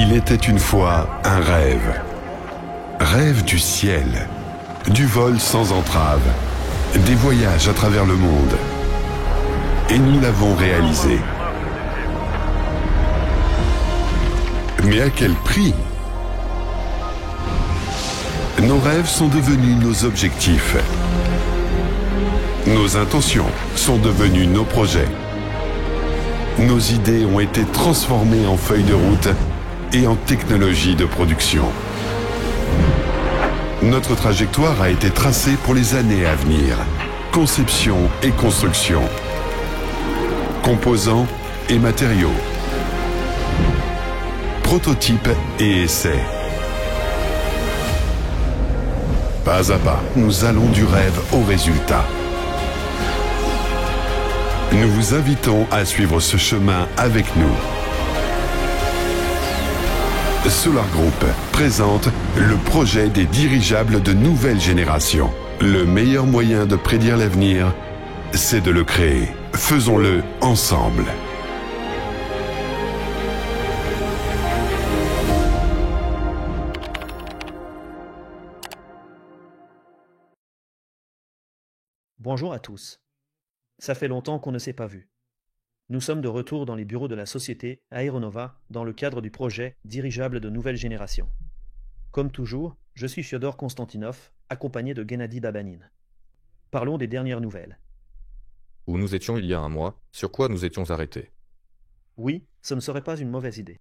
Il était une fois un rêve. Rêve du ciel, du vol sans entrave, des voyages à travers le monde. Et nous l'avons réalisé. Mais à quel prix? Nos rêves sont devenus nos objectifs. Nos intentions sont devenues nos projets. Nos idées ont été transformées en feuilles de route et en technologie de production. Notre trajectoire a été tracée pour les années à venir. Conception et construction. Composants et matériaux. Prototypes et essais. Pas à pas, nous allons du rêve au résultat. Nous vous invitons à suivre ce chemin avec nous. Solar Group présente le projet des dirigeables de nouvelle génération. Le meilleur moyen de prédire l'avenir, c'est de le créer. Faisons-le ensemble. Bonjour à tous. Ça fait longtemps qu'on ne s'est pas vu. Nous sommes de retour dans les bureaux de la société Aeronova dans le cadre du projet Dirigeable de nouvelle génération. Comme toujours, je suis Fyodor Konstantinov, accompagné de Gennady Dabanine. Parlons des dernières nouvelles. Où nous étions il y a un mois, sur quoi nous étions arrêtés. Oui, ce ne serait pas une mauvaise idée.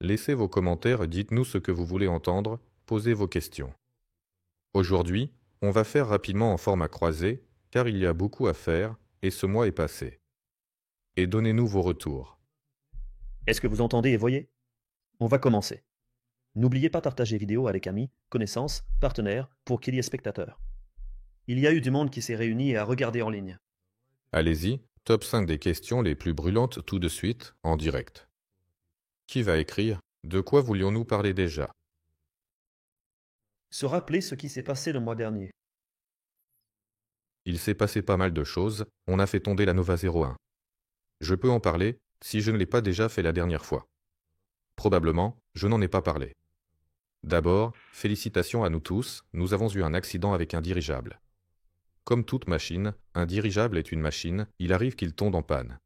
Laissez vos commentaires, dites-nous ce que vous voulez entendre, posez vos questions. Aujourd'hui, on va faire rapidement en format croisé, car il y a beaucoup à faire, et ce mois est passé. Et donnez-nous vos retours. Est-ce que vous entendez et voyez? On va commencer. N'oubliez pas de partager vidéo avec amis, connaissances, partenaires, pour qu'il y ait spectateurs. Il y a eu du monde qui s'est réuni et a regardé en ligne. Allez-y, top 5 des questions les plus brûlantes tout de suite, en direct. Qui va écrire? De quoi voulions-nous parler déjà? Se rappeler ce qui s'est passé le mois dernier. Il s'est passé pas mal de choses, on a fait tomber la Nova 01. Je peux en parler, si je ne l'ai pas déjà fait la dernière fois. Probablement, je n'en ai pas parlé. D'abord, félicitations à nous tous, nous avons eu un accident avec un dirigeable. Comme toute machine, un dirigeable est une machine, il arrive qu'il tombe en panne.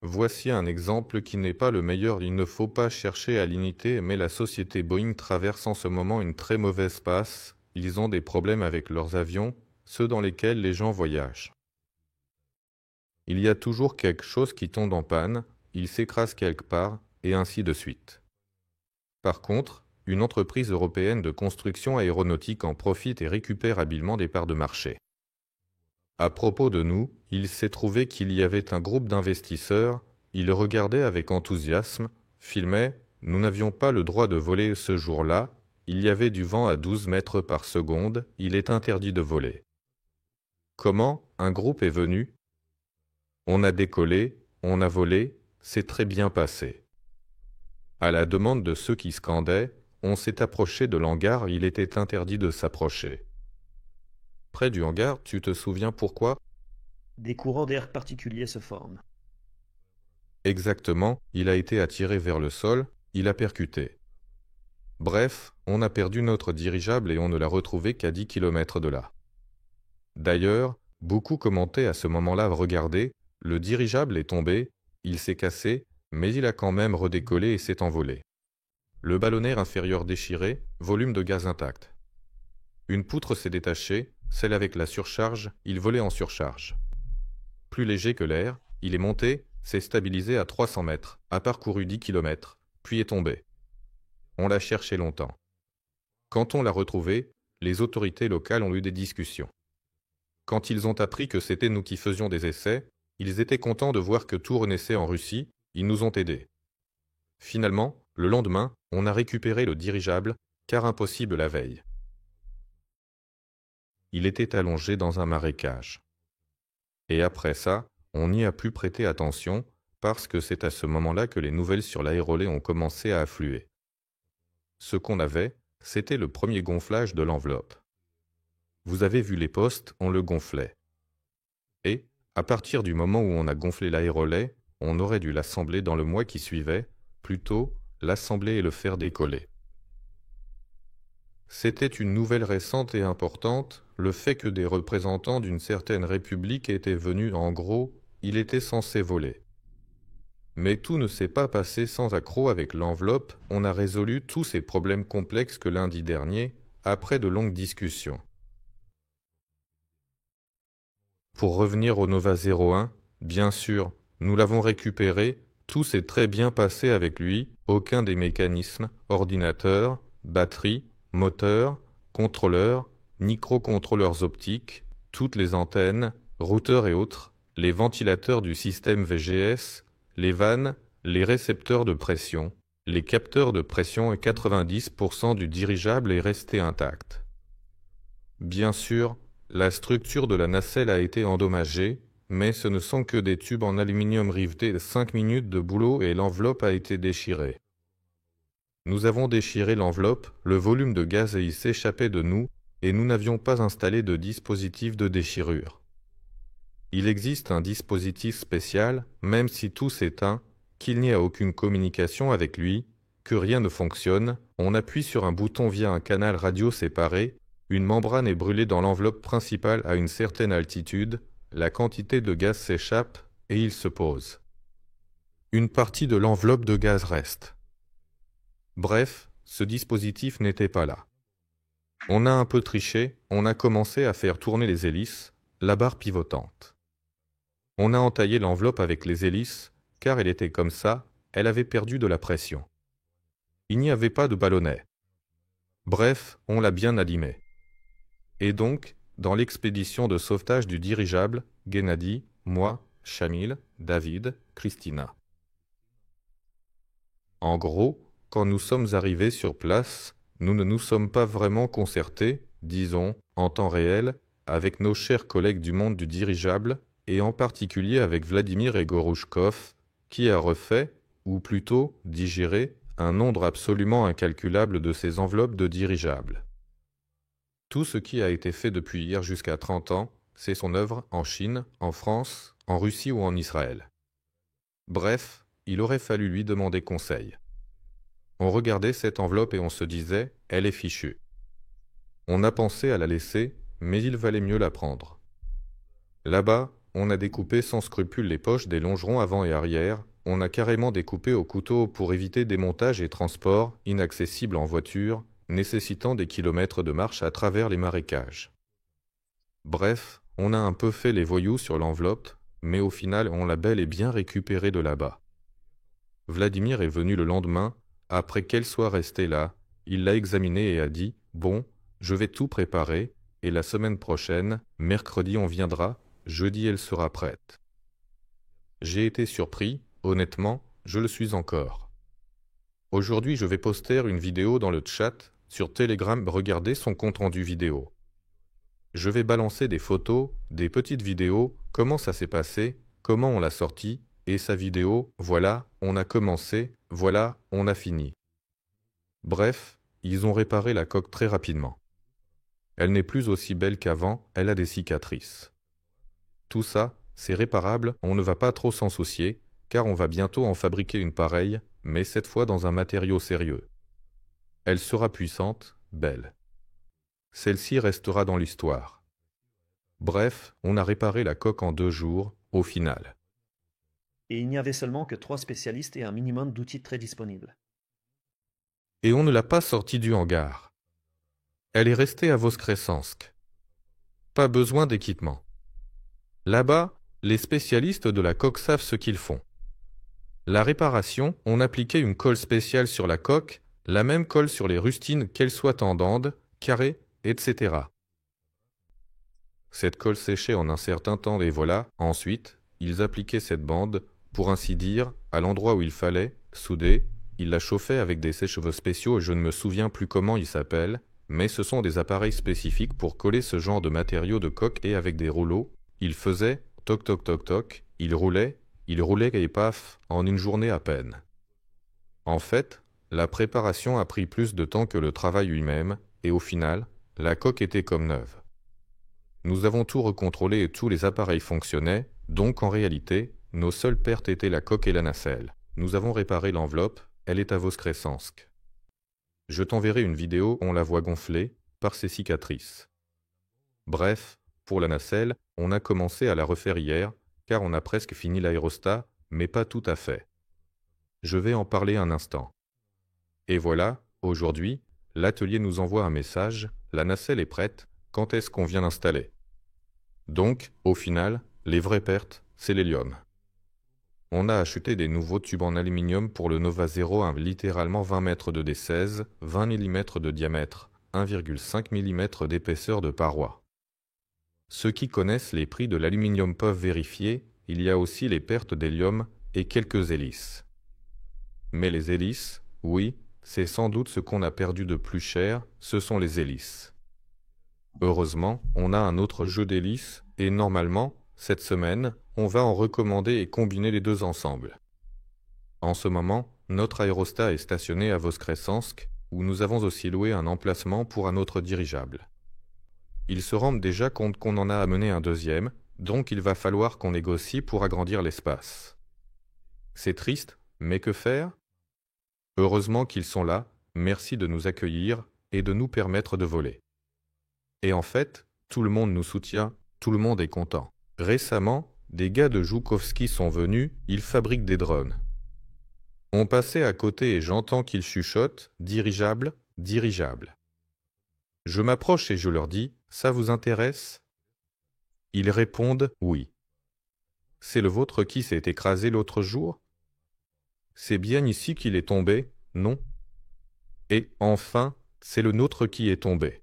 Voici un exemple qui n'est pas le meilleur, il ne faut pas chercher à l'imiter, mais la société Boeing traverse en ce moment une très mauvaise passe, ils ont des problèmes avec leurs avions, ceux dans lesquels les gens voyagent. Il y a toujours quelque chose qui tombe en panne, il s'écrase quelque part, et ainsi de suite. Par contre, une entreprise européenne de construction aéronautique en profite et récupère habilement des parts de marché. À propos de nous, il s'est trouvé qu'il y avait un groupe d'investisseurs, ils regardaient avec enthousiasme, filmaient, nous n'avions pas le droit de voler ce jour-là, il y avait du vent à 12 mètres par seconde, il est interdit de voler. Comment un groupe est venu? On a décollé, on a volé, c'est très bien passé. À la demande de ceux qui scandaient, on s'est approché de l'hangar, il était interdit de s'approcher. Près du hangar, tu te souviens pourquoi? Des courants d'air particuliers se forment. Exactement, il a été attiré vers le sol, il a percuté. Bref, on a perdu notre dirigeable et on ne l'a retrouvé qu'à 10 km de là. D'ailleurs, beaucoup commentaient à ce moment-là, regardez, le dirigeable est tombé, il s'est cassé, mais il a quand même redécollé et s'est envolé. Le ballonnet inférieur déchiré, volume de gaz intact. Une poutre s'est détachée, celle avec la surcharge, il volait en surcharge. Plus léger que l'air, il est monté, s'est stabilisé à 300 mètres, a parcouru 10 km, puis est tombé. On l'a cherché longtemps. Quand on l'a retrouvé, les autorités locales ont eu des discussions. Quand ils ont appris que c'était nous qui faisions des essais, ils étaient contents de voir que tout renaissait en Russie, ils nous ont aidés. Finalement, le lendemain, on a récupéré le dirigeable, car impossible la veille. Il était allongé dans un marécage. Et après ça, on n'y a plus prêté attention, parce que c'est à ce moment-là que les nouvelles sur l'aérolait ont commencé à affluer. Ce qu'on avait, c'était le premier gonflage de l'enveloppe. Vous avez vu les postes, on le gonflait. Et, à partir du moment où on a gonflé l'aérolait, on aurait dû l'assembler dans le mois qui suivait, plutôt l'assembler et le faire décoller. C'était une nouvelle récente et importante, le fait que des représentants d'une certaine république étaient venus, en gros, il était censé voler. Mais tout ne s'est pas passé sans accroc avec l'enveloppe, on a résolu tous ces problèmes complexes que lundi dernier, après de longues discussions. Pour revenir au Nova 01, bien sûr, nous l'avons récupéré, tout s'est très bien passé avec lui, aucun des mécanismes, ordinateur, batterie, moteur, contrôleur, microcontrôleurs optiques, toutes les antennes, routeurs et autres, les ventilateurs du système VGS, les vannes, les récepteurs de pression, les capteurs de pression et 90% du dirigeable est resté intact. Bien sûr, la structure de la nacelle a été endommagée, mais ce ne sont que des tubes en aluminium rivetés de 5 minutes de boulot et l'enveloppe a été déchirée. Nous avons déchiré l'enveloppe, le volume de gaz y s'échappait de nous, et nous n'avions pas installé de dispositif de déchirure. Il existe un dispositif spécial, même si tout s'éteint, qu'il n'y a aucune communication avec lui, que rien ne fonctionne, on appuie sur un bouton via un canal radio séparé, une membrane est brûlée dans l'enveloppe principale à une certaine altitude, la quantité de gaz s'échappe et il se pose. Une partie de l'enveloppe de gaz reste. Bref, ce dispositif n'était pas là. On a un peu triché, on a commencé à faire tourner les hélices, la barre pivotante. On a entaillé l'enveloppe avec les hélices, car elle était comme ça, elle avait perdu de la pression. Il n'y avait pas de ballonnet. Bref, on l'a bien allumé. Et donc, dans l'expédition de sauvetage du dirigeable, Gennady, moi, Shamil, David, Christina. En gros, quand nous sommes arrivés sur place, nous ne nous sommes pas vraiment concertés, disons, en temps réel, avec nos chers collègues du monde du dirigeable, et en particulier avec Vladimir Egorouchkov, qui a refait, ou plutôt digéré, un nombre absolument incalculable de ces enveloppes de dirigeables. Tout ce qui a été fait depuis hier jusqu'à 30 ans, c'est son œuvre en Chine, en France, en Russie ou en Israël. Bref, il aurait fallu lui demander conseil. On regardait cette enveloppe et on se disait « elle est fichue ». On a pensé à la laisser, mais il valait mieux la prendre. Là-bas, on a découpé sans scrupule les poches des longerons avant et arrière, on a carrément découpé au couteau pour éviter démontage et transport, inaccessibles en voiture, nécessitant des kilomètres de marche à travers les marécages. Bref, on a un peu fait les voyous sur l'enveloppe, mais au final on l'a bel et bien récupérée de là-bas. Vladimir est venu le lendemain, après qu'elle soit restée là, il l'a examinée et a dit « Bon, je vais tout préparer, et la semaine prochaine, mercredi on viendra, jeudi elle sera prête. » J'ai été surpris, honnêtement, je le suis encore. Aujourd'hui je vais poster une vidéo dans le chat, sur Telegram, regardez son compte-rendu vidéo. Je vais balancer des photos, des petites vidéos, comment ça s'est passé, comment on l'a sorti, et sa vidéo, voilà, on a commencé, voilà, on a fini. Bref, ils ont réparé la coque très rapidement. Elle n'est plus aussi belle qu'avant, elle a des cicatrices. Tout ça, c'est réparable, on ne va pas trop s'en soucier, car on va bientôt en fabriquer une pareille, mais cette fois dans un matériau sérieux. Elle sera puissante, belle. Celle-ci restera dans l'histoire. Bref, on a réparé la coque en 2 jours, au final. Et il n'y avait seulement que 3 spécialistes et un minimum d'outils très disponibles. Et on ne l'a pas sortie du hangar. Elle est restée à Voskresensk. Pas besoin d'équipement. Là-bas, les spécialistes de la coque savent ce qu'ils font. La réparation, on appliquait une colle spéciale sur la coque, la même colle sur les rustines qu'elles soient en dande, carrées, etc. Cette colle séchait en un certain temps et voilà, ensuite, ils appliquaient cette bande, pour ainsi dire, à l'endroit où il fallait, soudés, ils la chauffaient avec des sèche-cheveux spéciaux et je ne me souviens plus comment ils s'appellent, mais ce sont des appareils spécifiques pour coller ce genre de matériaux de coque et avec des rouleaux, ils faisaient toc toc toc toc, ils roulaient et paf, en une journée à peine. En fait, la préparation a pris plus de temps que le travail lui-même, et au final, la coque était comme neuve. Nous avons tout recontrôlé et tous les appareils fonctionnaient, donc en réalité, nos seules pertes étaient la coque et la nacelle. Nous avons réparé l'enveloppe, elle est à Voskresensk. Je t'enverrai une vidéo où on la voit gonfler par ses cicatrices. Bref, pour la nacelle, on a commencé à la refaire hier, car on a presque fini l'aérostat, mais pas tout à fait. Je vais en parler un instant. Et voilà, aujourd'hui, l'atelier nous envoie un message, la nacelle est prête, quand est-ce qu'on vient l'installer? Donc, au final, les vraies pertes, c'est l'hélium. On a acheté des nouveaux tubes en aluminium pour le Nova 01, littéralement 20 mètres de D16, 20 mm de diamètre, 1,5 mm d'épaisseur de paroi. Ceux qui connaissent les prix de l'aluminium peuvent vérifier, il y a aussi les pertes d'hélium et quelques hélices. Mais les hélices, oui, c'est sans doute ce qu'on a perdu de plus cher, ce sont les hélices. Heureusement, on a un autre jeu d'hélices, et normalement, cette semaine, on va en recommander et combiner les deux ensemble. En ce moment, notre aérostat est stationné à Voskresensk, où nous avons aussi loué un emplacement pour un autre dirigeable. Ils se rendent déjà compte qu'on en a amené un deuxième, donc il va falloir qu'on négocie pour agrandir l'espace. C'est triste, mais que faire? Heureusement qu'ils sont là, merci de nous accueillir et de nous permettre de voler. Et en fait, tout le monde nous soutient, tout le monde est content. Récemment, des gars de Joukovski sont venus, ils fabriquent des drones. On passait à côté et j'entends qu'ils chuchotent « dirigeable, dirigeable ». Je m'approche et je leur dis « ça vous intéresse ?» Ils répondent « oui ». C'est le vôtre qui s'est écrasé l'autre jour? C'est bien ici qu'il est tombé, non? Et enfin, c'est le nôtre qui est tombé.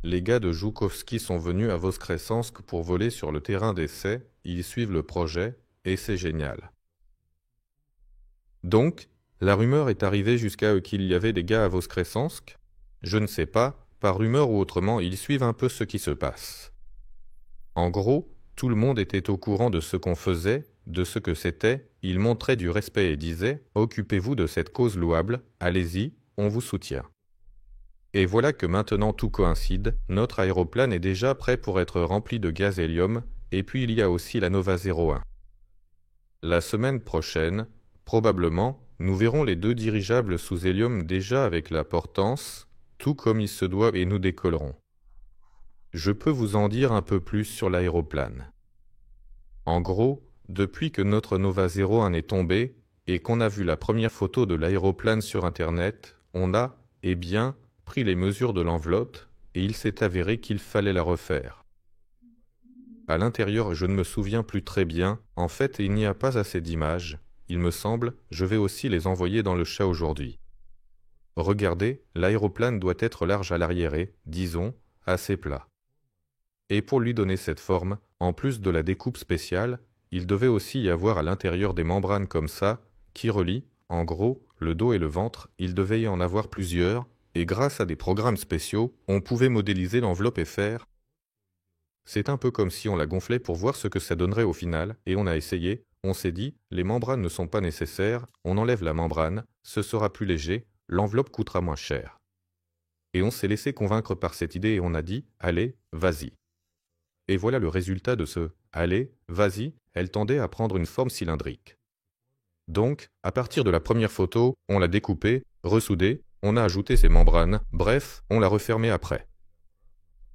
Les gars de Joukovski sont venus à Voskresensk pour voler sur le terrain d'essai, ils suivent le projet, et c'est génial. Donc, la rumeur est arrivée jusqu'à eux qu'il y avait des gars à Voskresensk? Je ne sais pas, par rumeur ou autrement, ils suivent un peu ce qui se passe. En gros, tout le monde était au courant de ce qu'on faisait, de ce que c'était, ils montraient du respect et disaient « Occupez-vous de cette cause louable, allez-y, on vous soutient ». Et voilà que maintenant tout coïncide, notre aéroplane est déjà prêt pour être rempli de gaz hélium, et puis il y a aussi la Nova 01. La semaine prochaine, probablement, nous verrons les deux dirigeables sous hélium déjà avec la portance, tout comme il se doit et nous décollerons. Je peux vous en dire un peu plus sur l'aéroplane. En gros, depuis que notre Nova 01 est tombé, et qu'on a vu la première photo de l'aéroplane sur Internet, on a, eh bien, pris les mesures de l'enveloppe et il s'est avéré qu'il fallait la refaire. À l'intérieur, je ne me souviens plus très bien, en fait il n'y a pas assez d'images, il me semble, je vais aussi les envoyer dans le chat aujourd'hui. Regardez, l'aéroplane doit être large à l'arriéré, disons, assez plat. Et pour lui donner cette forme, en plus de la découpe spéciale, il devait aussi y avoir à l'intérieur des membranes comme ça, qui relient, en gros, le dos et le ventre, il devait y en avoir plusieurs, et grâce à des programmes spéciaux, on pouvait modéliser l'enveloppe et faire. C'est un peu comme si on la gonflait pour voir ce que ça donnerait au final, et on a essayé, on s'est dit, les membranes ne sont pas nécessaires, on enlève la membrane, ce sera plus léger, l'enveloppe coûtera moins cher. Et on s'est laissé convaincre par cette idée et on a dit, allez, vas-y. Et voilà le résultat de ce « allez, vas-y », elle tendait à prendre une forme cylindrique. Donc, à partir de la première photo, on l'a découpée, ressoudée, on a ajouté ses membranes, bref, on l'a refermée après.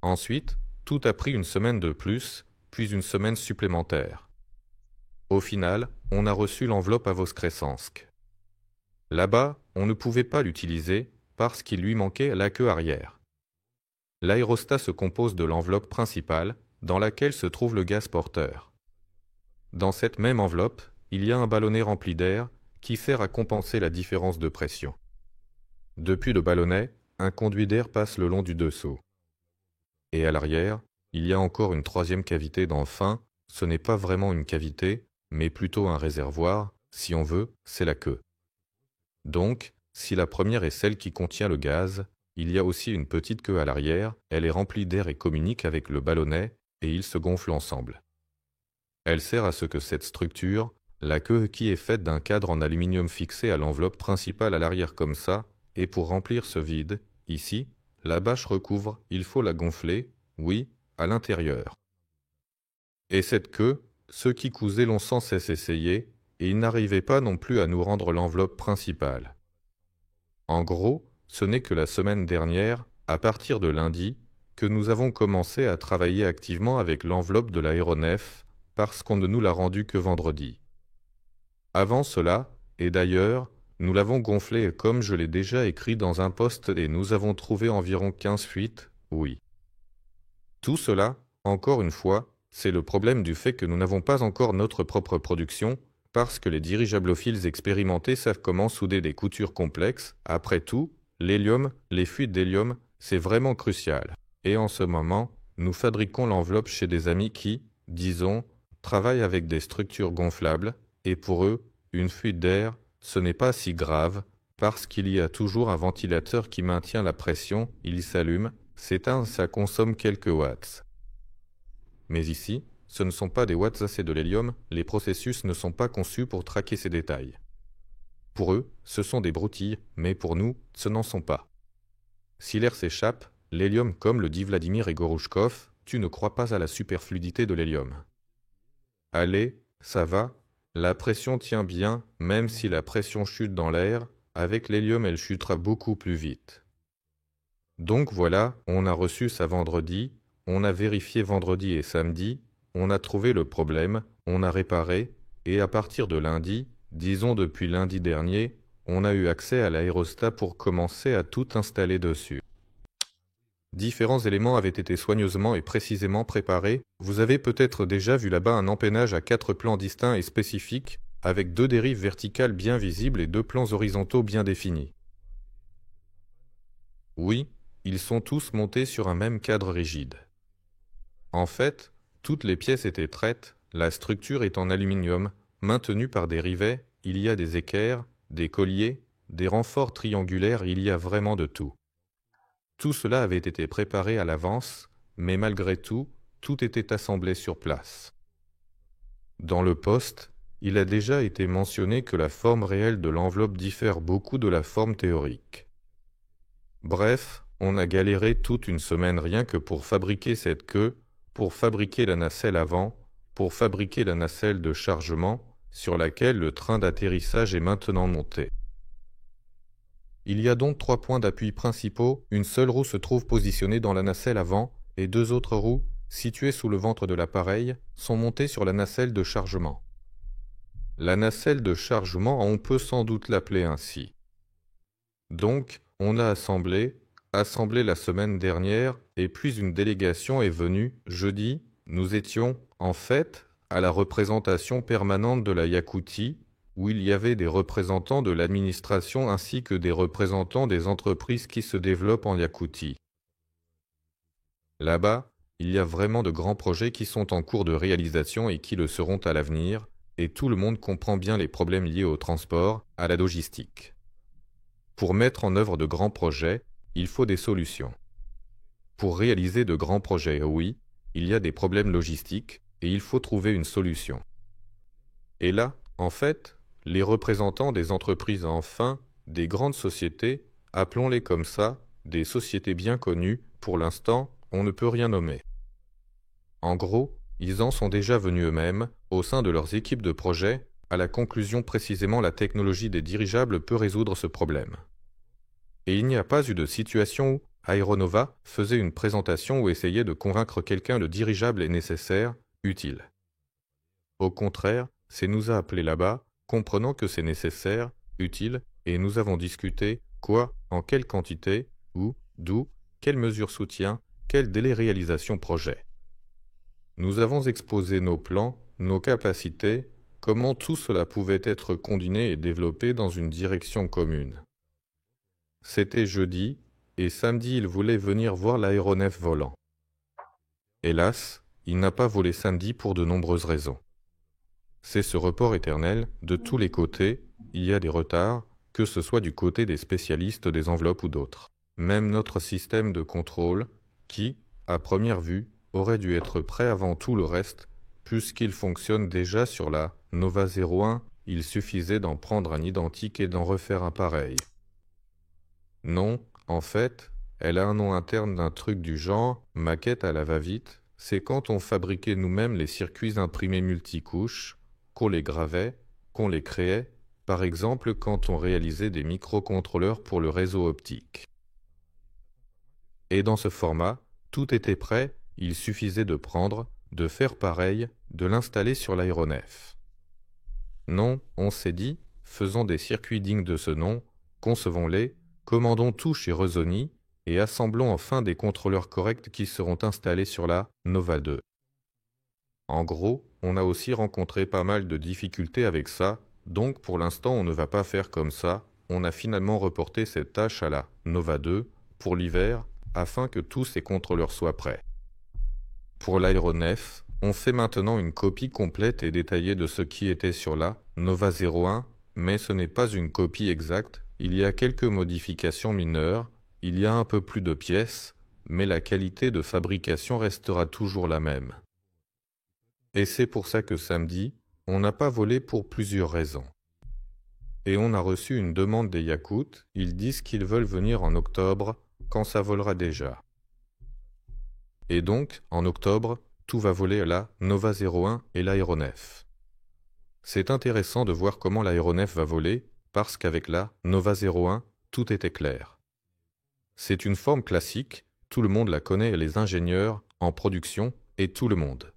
Ensuite, tout a pris une semaine de plus, puis une semaine supplémentaire. Au final, on a reçu l'enveloppe à Voskresensk. Là-bas, on ne pouvait pas l'utiliser parce qu'il lui manquait la queue arrière. L'aérostat se compose de l'enveloppe principale, dans laquelle se trouve le gaz porteur. Dans cette même enveloppe, il y a un ballonnet rempli d'air qui sert à compenser la différence de pression. Depuis le ballonnet, un conduit d'air passe le long du dessous. Et à l'arrière, il y a encore une troisième cavité d'enfin, ce n'est pas vraiment une cavité, mais plutôt un réservoir, si on veut, c'est la queue. Donc, si la première est celle qui contient le gaz, il y a aussi une petite queue à l'arrière, elle est remplie d'air et communique avec le ballonnet, et ils se gonflent ensemble. Elle sert à ce que cette structure, la queue qui est faite d'un cadre en aluminium fixé à l'enveloppe principale à l'arrière comme ça, et pour remplir ce vide, ici, la bâche recouvre, il faut la gonfler, oui, à l'intérieur. Et cette queue, ceux qui cousaient l'ont sans cesse essayé, et il n'arrivait pas non plus à nous rendre l'enveloppe principale. En gros, ce n'est que la semaine dernière, à partir de lundi, que nous avons commencé à travailler activement avec l'enveloppe de l'aéronef parce qu'on ne nous l'a rendue que vendredi. Avant cela, et d'ailleurs, nous l'avons gonflé comme je l'ai déjà écrit dans un post et nous avons trouvé environ 15 fuites, oui. Tout cela, encore une fois, c'est le problème du fait que nous n'avons pas encore notre propre production, parce que les dirigeablophiles expérimentés savent comment souder des coutures complexes. Après tout, l'hélium, les fuites d'hélium, c'est vraiment crucial. Et en ce moment, nous fabriquons l'enveloppe chez des amis qui, disons, travaillent avec des structures gonflables, et pour eux, une fuite d'air, ce n'est pas si grave, parce qu'il y a toujours un ventilateur qui maintient la pression, il s'allume, s'éteint, ça consomme quelques watts. Mais ici, ce ne sont pas des watts, c'est de l'hélium, les processus ne sont pas conçus pour traquer ces détails. Pour eux, ce sont des broutilles, mais pour nous, ce n'en sont pas. Si l'air s'échappe, l'hélium, comme le dit Vladimir Egorouchkov, tu ne crois pas à la superfluidité de l'hélium. Allez, ça va, la pression tient bien, même si la pression chute dans l'air, avec l'hélium elle chutera beaucoup plus vite. Donc voilà, on a reçu ça vendredi, on a vérifié vendredi et samedi, on a trouvé le problème, on a réparé, et à partir de lundi, disons depuis lundi dernier, on a eu accès à l'aérostat pour commencer à tout installer dessus. Différents éléments avaient été soigneusement et précisément préparés. Vous avez peut-être déjà vu là-bas un empennage à 4 plans distincts et spécifiques, avec 2 dérives verticales bien visibles et 2 plans horizontaux bien définis. Oui, ils sont tous montés sur un même cadre rigide. En fait, toutes les pièces étaient traites, la structure est en aluminium, maintenue par des rivets, il y a des équerres, des colliers, des renforts triangulaires, il y a vraiment de tout. Tout cela avait été préparé à l'avance, mais malgré tout, tout était assemblé sur place. Dans le poste, il a déjà été mentionné que la forme réelle de l'enveloppe diffère beaucoup de la forme théorique. Bref, on a galéré toute une semaine rien que pour fabriquer cette queue, pour fabriquer la nacelle avant, pour fabriquer la nacelle de chargement, sur laquelle le train d'atterrissage est maintenant monté. Il y a donc 3 points d'appui principaux, une seule roue se trouve positionnée dans la nacelle avant, et 2 autres roues, situées sous le ventre de l'appareil, sont montées sur la nacelle de chargement. La nacelle de chargement, on peut sans doute l'appeler ainsi. Donc, on a assemblé la semaine dernière, et puis une délégation est venue, jeudi, nous étions, en fait, à la représentation permanente de la Yakoutie, où il y avait des représentants de l'administration ainsi que des représentants des entreprises qui se développent en Yakoutie. Là-bas, il y a vraiment de grands projets qui sont en cours de réalisation et qui le seront à l'avenir, et tout le monde comprend bien les problèmes liés au transport, à la logistique. Pour mettre en œuvre de grands projets, il faut des solutions. Pour réaliser de grands projets, oui, il y a des problèmes logistiques et il faut trouver une solution. Et là, en fait, les représentants des entreprises, enfin, des grandes sociétés, appelons-les comme ça, des sociétés bien connues, pour l'instant, on ne peut rien nommer. En gros, ils en sont déjà venus eux-mêmes, au sein de leurs équipes de projet, à la conclusion précisément la technologie des dirigeables peut résoudre ce problème. Et il n'y a pas eu de situation où Aeronova faisait une présentation ou essayait de convaincre quelqu'un le dirigeable est nécessaire, utile. Au contraire, c'est nous a appelés là-bas, comprenant que c'est nécessaire, utile, et nous avons discuté quoi, en quelle quantité, où, d'où, quelles mesures soutien, quel délai réalisation projet. Nous avons exposé nos plans, nos capacités, comment tout cela pouvait être combiné et développé dans une direction commune. C'était jeudi, et samedi il voulait venir voir l'aéronef volant. Hélas, il n'a pas volé samedi pour de nombreuses raisons. C'est ce report éternel, de tous les côtés, il y a des retards, que ce soit du côté des spécialistes des enveloppes ou d'autres. Même notre système de contrôle, qui, à première vue, aurait dû être prêt avant tout le reste, puisqu'il fonctionne déjà sur la Nova 01, il suffisait d'en prendre un identique et d'en refaire un pareil. Non, en fait, elle a un nom interne d'un truc du genre, maquette à la va-vite, c'est quand on fabriquait nous-mêmes les circuits imprimés multicouches, qu'on les gravait, qu'on les créait, par exemple quand on réalisait des microcontrôleurs pour le réseau optique. Et dans ce format, tout était prêt, il suffisait de prendre, de faire pareil, de l'installer sur l'aéronef. Non, on s'est dit, faisons des circuits dignes de ce nom, concevons-les, commandons tout chez Rezoni et assemblons enfin des contrôleurs corrects qui seront installés sur la Nova 2. En gros, on a aussi rencontré pas mal de difficultés avec ça, donc pour l'instant on ne va pas faire comme ça, on a finalement reporté cette tâche à la Nova 2 pour l'hiver afin que tous ces contrôleurs soient prêts. Pour l'aéronef, on fait maintenant une copie complète et détaillée de ce qui était sur la Nova 01, mais ce n'est pas une copie exacte, il y a quelques modifications mineures, il y a un peu plus de pièces, mais la qualité de fabrication restera toujours la même. Et c'est pour ça que samedi, on n'a pas volé pour plusieurs raisons. Et on a reçu une demande des Yakoutes, ils disent qu'ils veulent venir en octobre, quand ça volera déjà. Et donc, en octobre, tout va voler à la Nova 01 et l'aéronef. C'est intéressant de voir comment l'aéronef va voler, parce qu'avec la Nova 01, tout était clair. C'est une forme classique, tout le monde la connaît, les ingénieurs, en production, et tout le monde.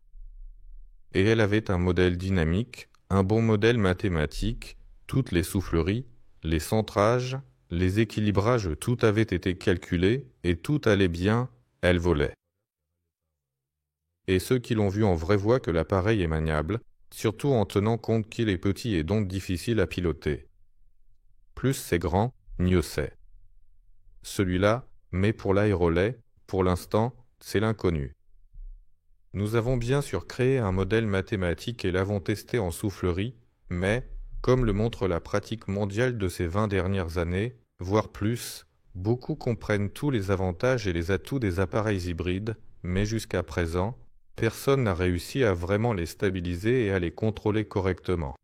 Et elle avait un modèle dynamique, un bon modèle mathématique, toutes les souffleries, les centrages, les équilibrages, tout avait été calculé, et tout allait bien, elle volait. Et ceux qui l'ont vu en vrai voient que l'appareil est maniable, surtout en tenant compte qu'il est petit et donc difficile à piloter. Plus c'est grand, mieux c'est. Celui-là, mais pour l'aérolait, pour l'instant, c'est l'inconnu. Nous avons bien sûr créé un modèle mathématique et l'avons testé en soufflerie, mais, comme le montre la pratique mondiale de ces 20 dernières années, voire plus, beaucoup comprennent tous les avantages et les atouts des appareils hybrides, mais jusqu'à présent, personne n'a réussi à vraiment les stabiliser et à les contrôler correctement.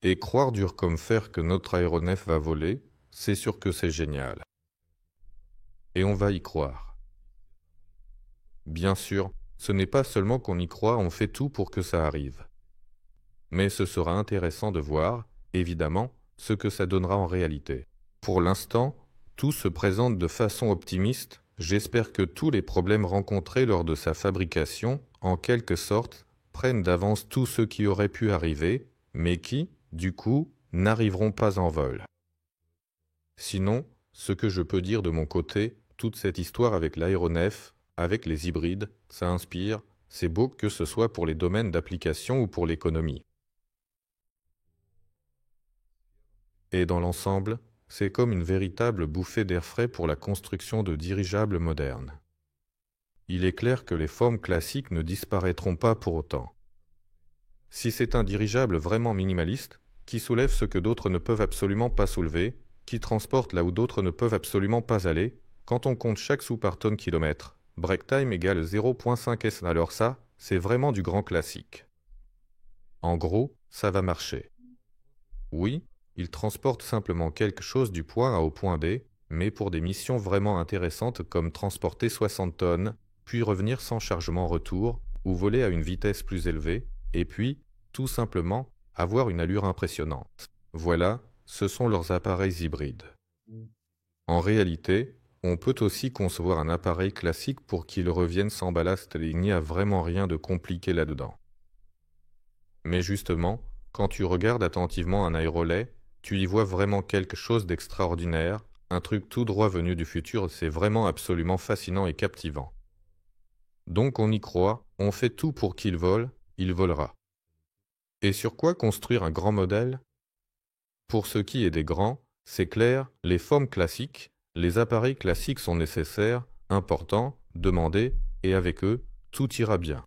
Et croire dur comme fer que notre aéronef va voler, c'est sûr que c'est génial. Et on va y croire. Bien sûr, ce n'est pas seulement qu'on y croit, on fait tout pour que ça arrive. Mais ce sera intéressant de voir, évidemment, ce que ça donnera en réalité. Pour l'instant, tout se présente de façon optimiste. J'espère que tous les problèmes rencontrés lors de sa fabrication, en quelque sorte, prennent d'avance tout ce qui aurait pu arriver, mais qui, du coup, n'arriveront pas en vol. Sinon, ce que je peux dire de mon côté, toute cette histoire avec l'aéronef, avec les hybrides, ça inspire, c'est beau que ce soit pour les domaines d'application ou pour l'économie. Et dans l'ensemble, c'est comme une véritable bouffée d'air frais pour la construction de dirigeables modernes. Il est clair que les formes classiques ne disparaîtront pas pour autant. Si c'est un dirigeable vraiment minimaliste, qui soulève ce que d'autres ne peuvent absolument pas soulever, qui transporte là où d'autres ne peuvent absolument pas aller, quand on compte chaque sou par tonne kilomètre, break time égale 0,5 s, alors ça, c'est vraiment du grand classique. En gros, ça va marcher. Oui, il transporte simplement quelque chose du point A au point B, mais pour des missions vraiment intéressantes comme transporter 60 tonnes, puis revenir sans chargement retour, ou voler à une vitesse plus élevée, et puis, tout simplement, avoir une allure impressionnante. Voilà, ce sont leurs appareils hybrides. En réalité, on peut aussi concevoir un appareil classique pour qu'il revienne sans ballast et il n'y a vraiment rien de compliqué là-dedans. Mais justement, quand tu regardes attentivement un aérolet, tu y vois vraiment quelque chose d'extraordinaire, un truc tout droit venu du futur, c'est vraiment absolument fascinant et captivant. Donc on y croit, on fait tout pour qu'il vole, il volera. Et sur quoi construire un grand modèle ? Pour ce qui est des grands, c'est clair, les formes classiques, les appareils classiques sont nécessaires, importants, demandés, et avec eux, tout ira bien.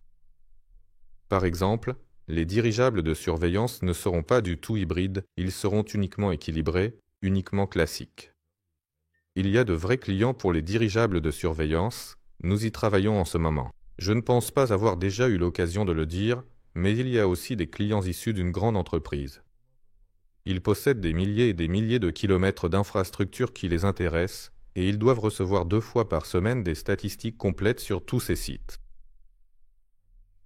Par exemple, les dirigeables de surveillance ne seront pas du tout hybrides, ils seront uniquement équilibrés, uniquement classiques. Il y a de vrais clients pour les dirigeables de surveillance, nous y travaillons en ce moment. Je ne pense pas avoir déjà eu l'occasion de le dire, mais il y a aussi des clients issus d'une grande entreprise. Ils possèdent des milliers et des milliers de kilomètres d'infrastructures qui les intéressent, et ils doivent recevoir 2 fois par semaine des statistiques complètes sur tous ces sites.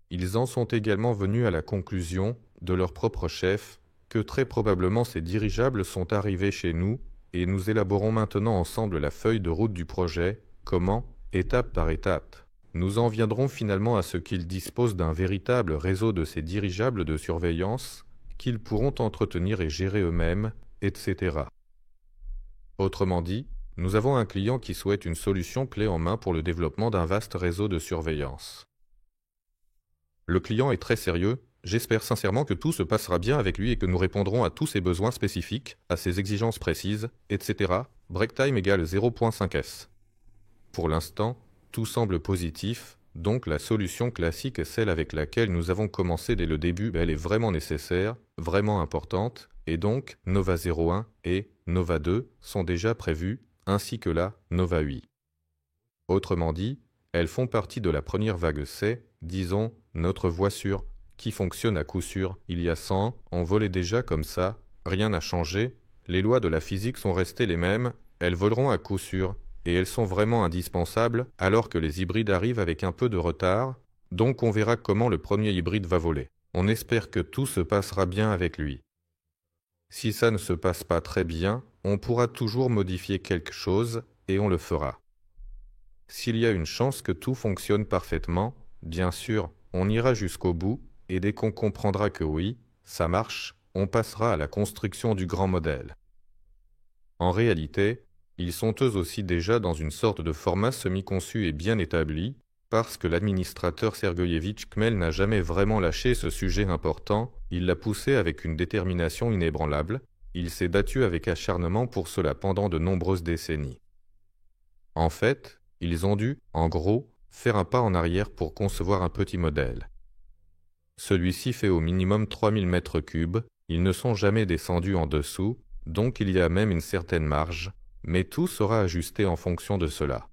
Ils en sont également venus à la conclusion, de leur propre chef, que très probablement ces dirigeables sont arrivés chez nous et nous élaborons maintenant ensemble la feuille de route du projet, comment, étape par étape. Nous en viendrons finalement à ce qu'ils disposent d'un véritable réseau de ces dirigeables de surveillance qu'ils pourront entretenir et gérer eux-mêmes, etc. Autrement dit, nous avons un client qui souhaite une solution clé en main pour le développement d'un vaste réseau de surveillance. Le client est très sérieux. J'espère sincèrement que tout se passera bien avec lui et que nous répondrons à tous ses besoins spécifiques, à ses exigences précises, etc. Break time égale 0.5s. Pour l'instant, tout semble positif, donc la solution classique est celle avec laquelle nous avons commencé dès le début, elle est vraiment nécessaire, vraiment importante, et donc Nova 01 et Nova 2 sont déjà prévues, ainsi que la Nova 8. Autrement dit, elles font partie de la première vague C, disons, notre voie sûre, qui fonctionne à coup sûr. Il y a 100 ans, on volait déjà comme ça, rien n'a changé, les lois de la physique sont restées les mêmes, elles voleront à coup sûr, et elles sont vraiment indispensables alors que les hybrides arrivent avec un peu de retard, donc on verra comment le premier hybride va voler. On espère que tout se passera bien avec lui. Si ça ne se passe pas très bien, on pourra toujours modifier quelque chose, et on le fera. S'il y a une chance que tout fonctionne parfaitement, bien sûr, on ira jusqu'au bout, et dès qu'on comprendra que oui, ça marche, on passera à la construction du grand modèle. En réalité, ils sont eux aussi déjà dans une sorte de format semi-conçu et bien établi, parce que l'administrateur Sergueïevitch Kmel n'a jamais vraiment lâché ce sujet important, il l'a poussé avec une détermination inébranlable, il s'est battu avec acharnement pour cela pendant de nombreuses décennies. En fait, ils ont dû, en gros, faire un pas en arrière pour concevoir un petit modèle. Celui-ci fait au minimum 3000 mètres cubes, ils ne sont jamais descendus en dessous, donc il y a même une certaine marge, mais tout sera ajusté en fonction de cela.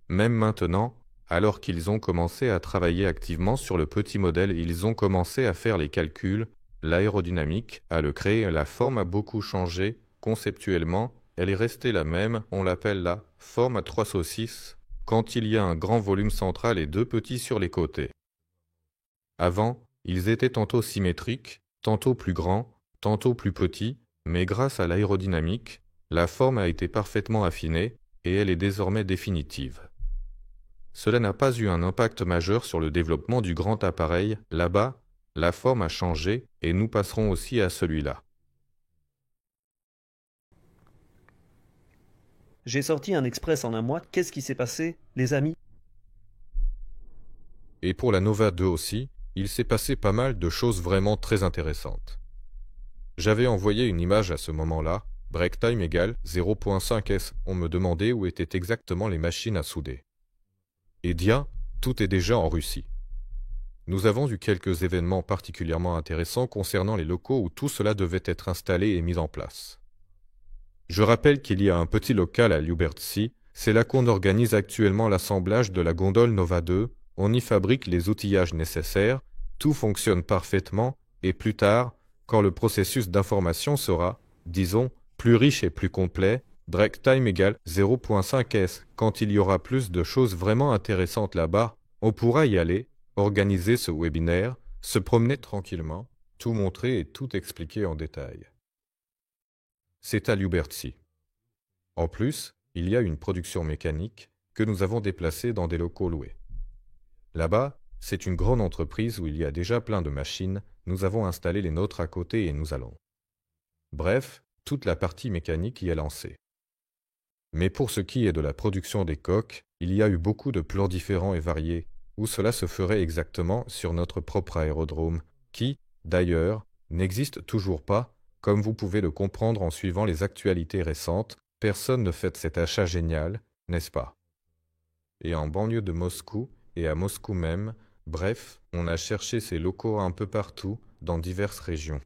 Même maintenant, alors qu'ils ont commencé à travailler activement sur le petit modèle, ils ont commencé à faire les calculs, l'aérodynamique, à le créer, la forme a beaucoup changé, conceptuellement, elle est restée la même, on l'appelle la forme à 3 saucisses, quand il y a un grand volume central et 2 petits sur les côtés. Avant, ils étaient tantôt symétriques, tantôt plus grands, tantôt plus petits, mais grâce à l'aérodynamique, la forme a été parfaitement affinée et elle est désormais définitive. Cela n'a pas eu un impact majeur sur le développement du grand appareil. Là-bas, la forme a changé et nous passerons aussi à celui-là. J'ai sorti un express en un mois, qu'est-ce qui s'est passé, les amis? Et pour la Nova 2 aussi, il s'est passé pas mal de choses vraiment très intéressantes. J'avais envoyé une image à ce moment-là, break time égale 0.5s. On me demandait où étaient exactement les machines à souder. Et dia, tout est déjà en Russie. Nous avons eu quelques événements particulièrement intéressants concernant les locaux où tout cela devait être installé et mis en place. Je rappelle qu'il y a un petit local à Lyubertsy, c'est là qu'on organise actuellement l'assemblage de la gondole Nova 2, on y fabrique les outillages nécessaires, tout fonctionne parfaitement, et plus tard, quand le processus d'information sera, disons, plus riche et plus complet, break time égale 0.5s. Quand il y aura plus de choses vraiment intéressantes là-bas, on pourra y aller, organiser ce webinaire, se promener tranquillement, tout montrer et tout expliquer en détail. C'est à Lyubertsy. En plus, il y a une production mécanique que nous avons déplacée dans des locaux loués. Là-bas, c'est une grande entreprise où il y a déjà plein de machines, nous avons installé les nôtres à côté et nous allons. Bref, toute la partie mécanique y est lancée. Mais pour ce qui est de la production des coques, il y a eu beaucoup de plans différents et variés, où cela se ferait exactement sur notre propre aérodrome, qui, d'ailleurs, n'existe toujours pas, comme vous pouvez le comprendre en suivant les actualités récentes, personne ne fait cet achat génial, n'est-ce pas? Et en banlieue de Moscou, et à Moscou même, bref, on a cherché ces locaux un peu partout, dans diverses régions.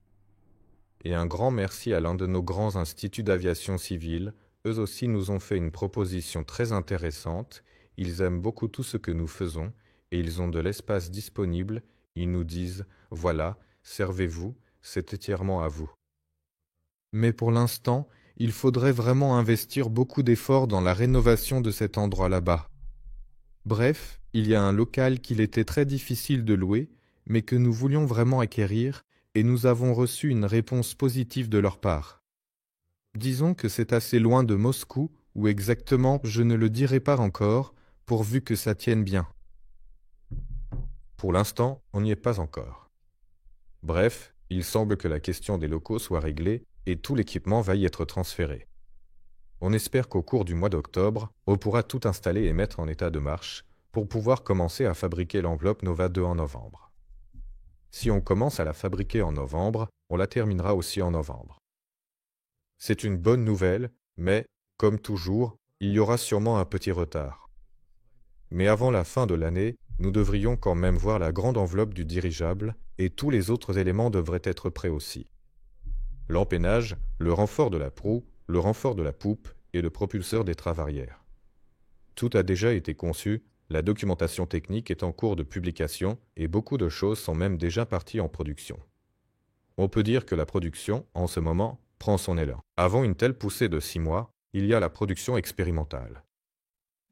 Et un grand merci à l'un de nos grands instituts d'aviation civile, eux aussi nous ont fait une proposition très intéressante, ils aiment beaucoup tout ce que nous faisons, et ils ont de l'espace disponible, ils nous disent, voilà, servez-vous, c'est entièrement à vous. Mais pour l'instant, il faudrait vraiment investir beaucoup d'efforts dans la rénovation de cet endroit là-bas. Bref, il y a un local qu'il était très difficile de louer, mais que nous voulions vraiment acquérir, et nous avons reçu une réponse positive de leur part. Disons que c'est assez loin de Moscou, où exactement je ne le dirai pas encore, pourvu que ça tienne bien. Pour l'instant, on n'y est pas encore. Bref, il semble que la question des locaux soit réglée et tout l'équipement va y être transféré. On espère qu'au cours du mois d'octobre, on pourra tout installer et mettre en état de marche pour pouvoir commencer à fabriquer l'enveloppe Nova 2 en novembre. Si on commence à la fabriquer en novembre, on la terminera aussi en novembre. C'est une bonne nouvelle, mais, comme toujours, il y aura sûrement un petit retard. Mais avant la fin de l'année, nous devrions quand même voir la grande enveloppe du dirigeable et tous les autres éléments devraient être prêts aussi. L'empennage, le renfort de la proue, le renfort de la poupe et le propulseur des traves arrière. Tout a déjà été conçu, la documentation technique est en cours de publication et beaucoup de choses sont même déjà parties en production. On peut dire que la production, en ce moment, prend son élan. Avant une telle poussée de 6 mois, il y a la production expérimentale.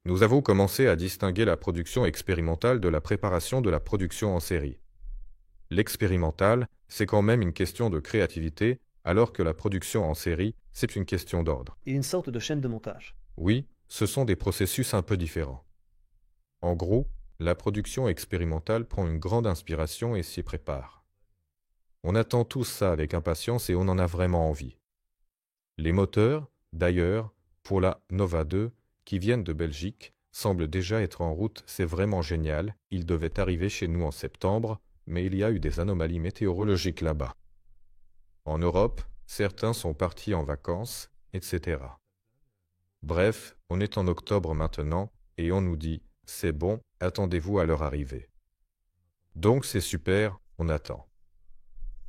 Nous avons commencé à distinguer la production expérimentale de la préparation de la production en série. L'expérimental, c'est quand même une question de créativité, alors que la production en série, c'est une question d'ordre. Et une sorte de chaîne de montage. Oui, ce sont des processus un peu différents. En gros, la production expérimentale prend une grande inspiration et s'y prépare. On attend tous ça avec impatience et on en a vraiment envie. Les moteurs, d'ailleurs, pour la Nova 2, qui viennent de Belgique, semblent déjà être en route, c'est vraiment génial. Ils devaient arriver chez nous en septembre, mais il y a eu des anomalies météorologiques là-bas. En Europe, certains sont partis en vacances, etc. Bref, on est en octobre maintenant, et on nous dit « c'est bon, attendez-vous à leur arrivée ». Donc c'est super, on attend.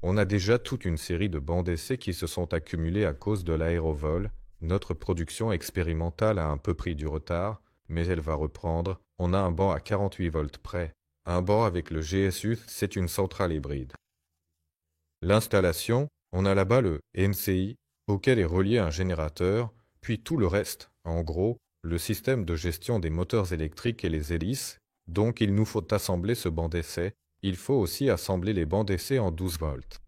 On a déjà toute une série de bancs d'essai qui se sont accumulés à cause de l'aérovol. Notre production expérimentale a un peu pris du retard, mais elle va reprendre. On a un banc à 48 volts près. Un banc avec le GSU, c'est une centrale hybride. L'installation, on a là-bas le MCI, auquel est relié un générateur, puis tout le reste, en gros, le système de gestion des moteurs électriques et les hélices. Donc il nous faut assembler ce banc d'essai. Il faut aussi assembler les bancs d'essai en 12 volts.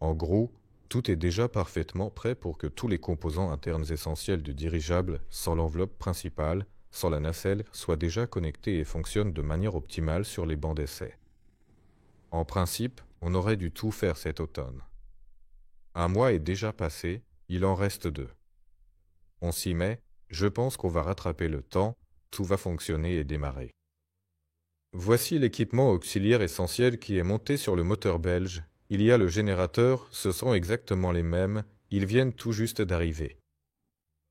En gros, tout est déjà parfaitement prêt pour que tous les composants internes essentiels du dirigeable, sans l'enveloppe principale, sans la nacelle, soient déjà connectés et fonctionnent de manière optimale sur les bancs d'essai. En principe, on aurait dû tout faire cet automne. Un mois est déjà passé, il en reste 2. On s'y met, je pense qu'on va rattraper le temps, tout va fonctionner et démarrer. Voici l'équipement auxiliaire essentiel qui est monté sur le moteur belge. Il y a le générateur, ce sont exactement les mêmes, ils viennent tout juste d'arriver.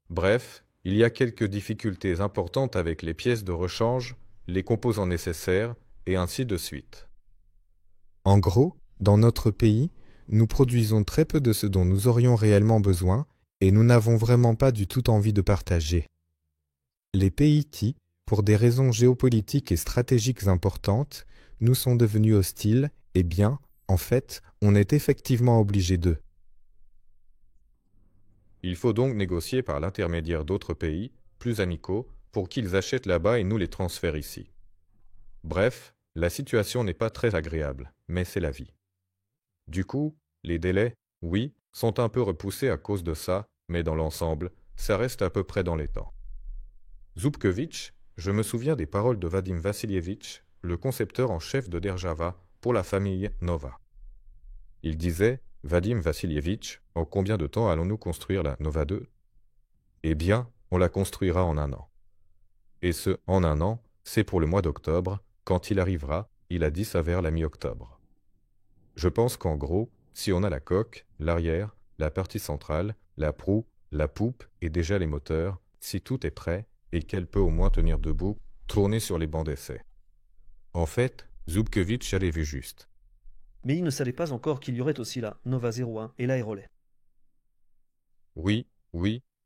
Bref, il y a quelques difficultés importantes avec les pièces de rechange, les composants nécessaires, et ainsi de suite. En gros, dans notre pays, nous produisons très peu de ce dont nous aurions réellement besoin, et nous n'avons vraiment pas du tout envie de partager. Les pays qui, pour des raisons géopolitiques et stratégiques importantes, nous sont devenus hostiles, eh bien, en fait, on est effectivement obligé d'eux. Il faut donc négocier par l'intermédiaire d'autres pays, plus amicaux, pour qu'ils achètent là-bas et nous les transfèrent ici. Bref, la situation n'est pas très agréable, mais c'est la vie. Du coup, les délais, oui, sont un peu repoussés à cause de ça, mais dans l'ensemble, ça reste à peu près dans les temps. Zubkevich, je me souviens des paroles de Vadim Vassilievitch, le concepteur en chef de Derjava, pour la famille Nova. Il disait, Vadim Vassilievitch, en combien de temps allons-nous construire la Nova 2 ? Eh bien, on la construira en 1 an. Et ce « en 1 an », c'est pour le mois d'octobre, quand il arrivera, il a dit ça vers la mi-octobre. Je pense qu'en gros, si on a la coque, l'arrière, la partie centrale, la proue, la poupe et déjà les moteurs, si tout est prêt, et qu'elle peut au moins tenir debout, tourner sur les bancs d'essai. En fait, Zubkevich avait vu juste. Mais il ne savait pas encore qu'il y aurait aussi la Nova 01 et l'aérolet. Oui,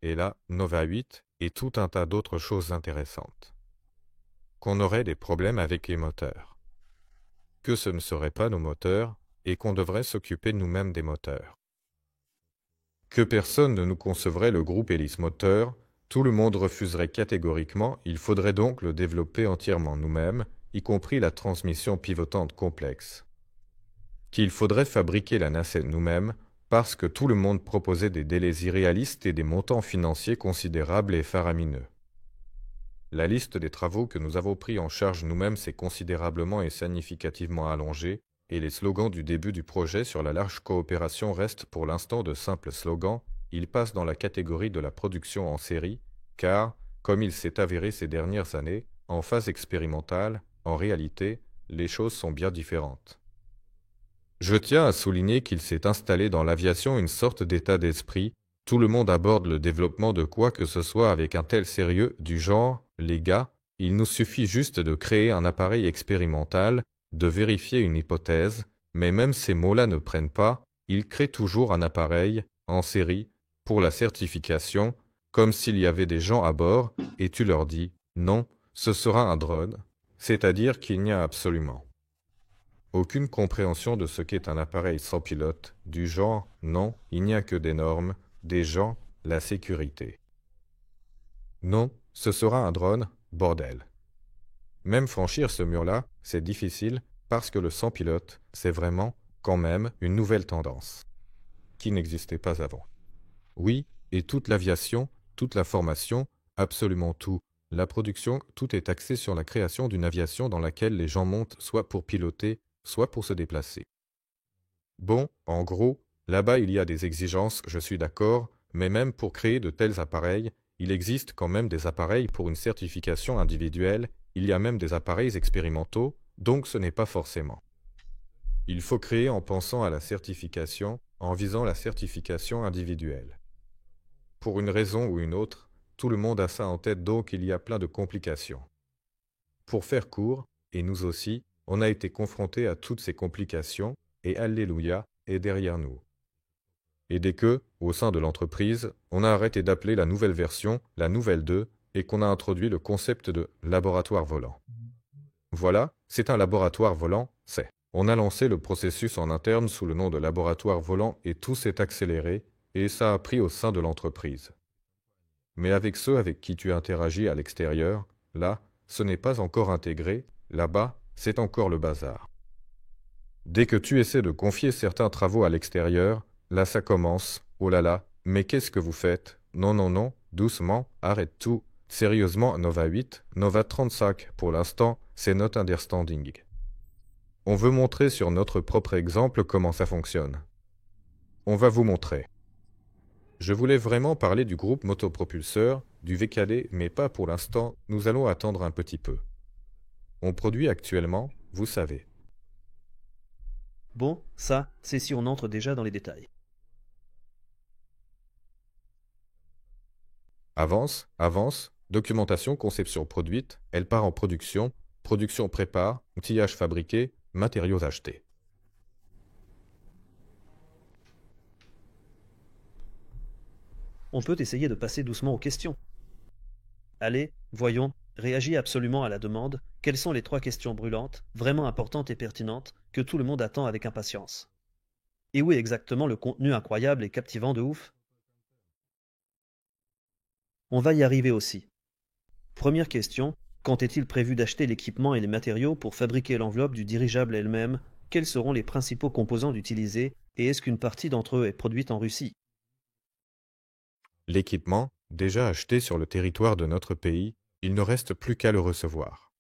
et la Nova 8 et tout un tas d'autres choses intéressantes. Qu'on aurait des problèmes avec les moteurs. Que ce ne seraient pas nos moteurs et qu'on devrait s'occuper nous-mêmes des moteurs. Que personne ne nous concevrait le groupe hélice moteur, tout le monde refuserait catégoriquement, il faudrait donc le développer entièrement nous-mêmes, y compris la transmission pivotante complexe. qu'il faudrait fabriquer la nacelle nous-mêmes parce que tout le monde proposait des délais irréalistes et des montants financiers considérables et faramineux. La liste des travaux que nous avons pris en charge nous-mêmes s'est considérablement et significativement allongée, et les slogans du début du projet sur la large coopération restent pour l'instant de simples slogans. Ils passent dans la catégorie de la production en série, car, comme il s'est avéré ces dernières années, en phase expérimentale, en réalité, les choses sont bien différentes. Je tiens à souligner qu'il s'est installé dans l'aviation une sorte d'état d'esprit. Tout le monde aborde le développement de quoi que ce soit avec un tel sérieux du genre « les gars, il nous suffit juste de créer un appareil expérimental, de vérifier une hypothèse, mais même ces mots-là ne prennent pas, ils créent toujours un appareil, en série, pour la certification, comme s'il y avait des gens à bord, et tu leur dis « non, ce sera un drone », c'est-à-dire qu'il n'y a absolument aucune compréhension de ce qu'est un appareil sans pilote, du genre « non, il n'y a que des normes », des gens, la sécurité. Non, ce sera un drone, bordel. Même franchir ce mur-là, c'est difficile parce que le sans-pilote, c'est vraiment, quand même, une nouvelle tendance, qui n'existait pas avant. Oui, et toute l'aviation, toute la formation, absolument tout, la production, tout est axé sur la création d'une aviation dans laquelle les gens montent soit pour piloter, soit pour se déplacer. Bon, en gros, là-bas il y a des exigences, je suis d'accord, mais même pour créer de tels appareils, il existe quand même des appareils pour une certification individuelle, il y a même des appareils expérimentaux, donc ce n'est pas forcément. Il faut créer en pensant à la certification, en visant la certification individuelle. Pour une raison ou une autre, tout le monde a ça en tête, donc il y a plein de complications. Pour faire court, et nous aussi, on a été confrontés à toutes ces complications, et Alléluia est derrière nous. Et dès que, au sein de l'entreprise, on a arrêté d'appeler la nouvelle version la nouvelle 2 et qu'on a introduit le concept de laboratoire volant. Voilà, c'est un laboratoire volant, c'est. On a lancé le processus en interne sous le nom de laboratoire volant et tout s'est accéléré et ça a pris au sein de l'entreprise. Mais avec ceux avec qui tu interagis à l'extérieur, là, ce n'est pas encore intégré, là-bas, c'est encore le bazar. Dès que tu essaies de confier certains travaux à l'extérieur, là ça commence, oh là là, mais qu'est-ce que vous faites? Non, non, non, doucement, arrête tout. Sérieusement, Nova 8, Nova 35, pour l'instant, c'est not understanding. On veut montrer sur notre propre exemple comment ça fonctionne. On va vous montrer. Je voulais vraiment parler du groupe motopropulseur, du VKD, mais pas pour l'instant, nous allons attendre un petit peu. On produit actuellement, vous savez. Bon, ça, c'est si on entre déjà dans les détails. Avance, avance, documentation, conception produite, elle part en production, production prépare, outillage fabriqué, matériaux achetés. On peut essayer de passer doucement aux questions. Allez, voyons, réagis absolument à la demande. Quelles sont les 3 questions brûlantes, vraiment importantes et pertinentes, que tout le monde attend avec impatience? Et où est exactement le contenu incroyable et captivant de ouf? On va y arriver aussi. Première question, quand est-il prévu d'acheter l'équipement et les matériaux pour fabriquer l'enveloppe du dirigeable elle-même? Quels seront les principaux composants utilisés et est-ce qu'une partie d'entre eux est produite en Russie? L'équipement, déjà acheté sur le territoire de notre pays, il ne reste plus qu'à le recevoir.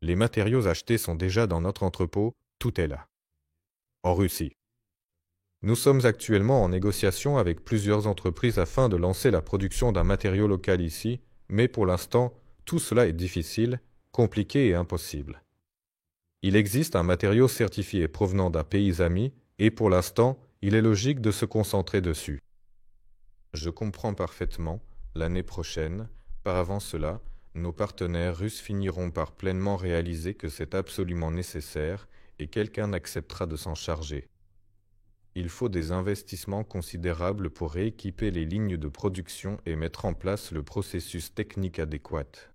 Les matériaux achetés sont déjà dans notre entrepôt, tout est là. En Russie. Nous sommes actuellement en négociation avec plusieurs entreprises afin de lancer la production d'un matériau local ici, mais pour l'instant, tout cela est difficile, compliqué et impossible. Il existe un matériau certifié provenant d'un pays ami, et pour l'instant, il est logique de se concentrer dessus. Je comprends parfaitement, l'année prochaine, par avant cela, nos partenaires russes finiront par pleinement réaliser que c'est absolument nécessaire et quelqu'un acceptera de s'en charger. Il faut des investissements considérables pour rééquiper les lignes de production et mettre en place le processus technique adéquat.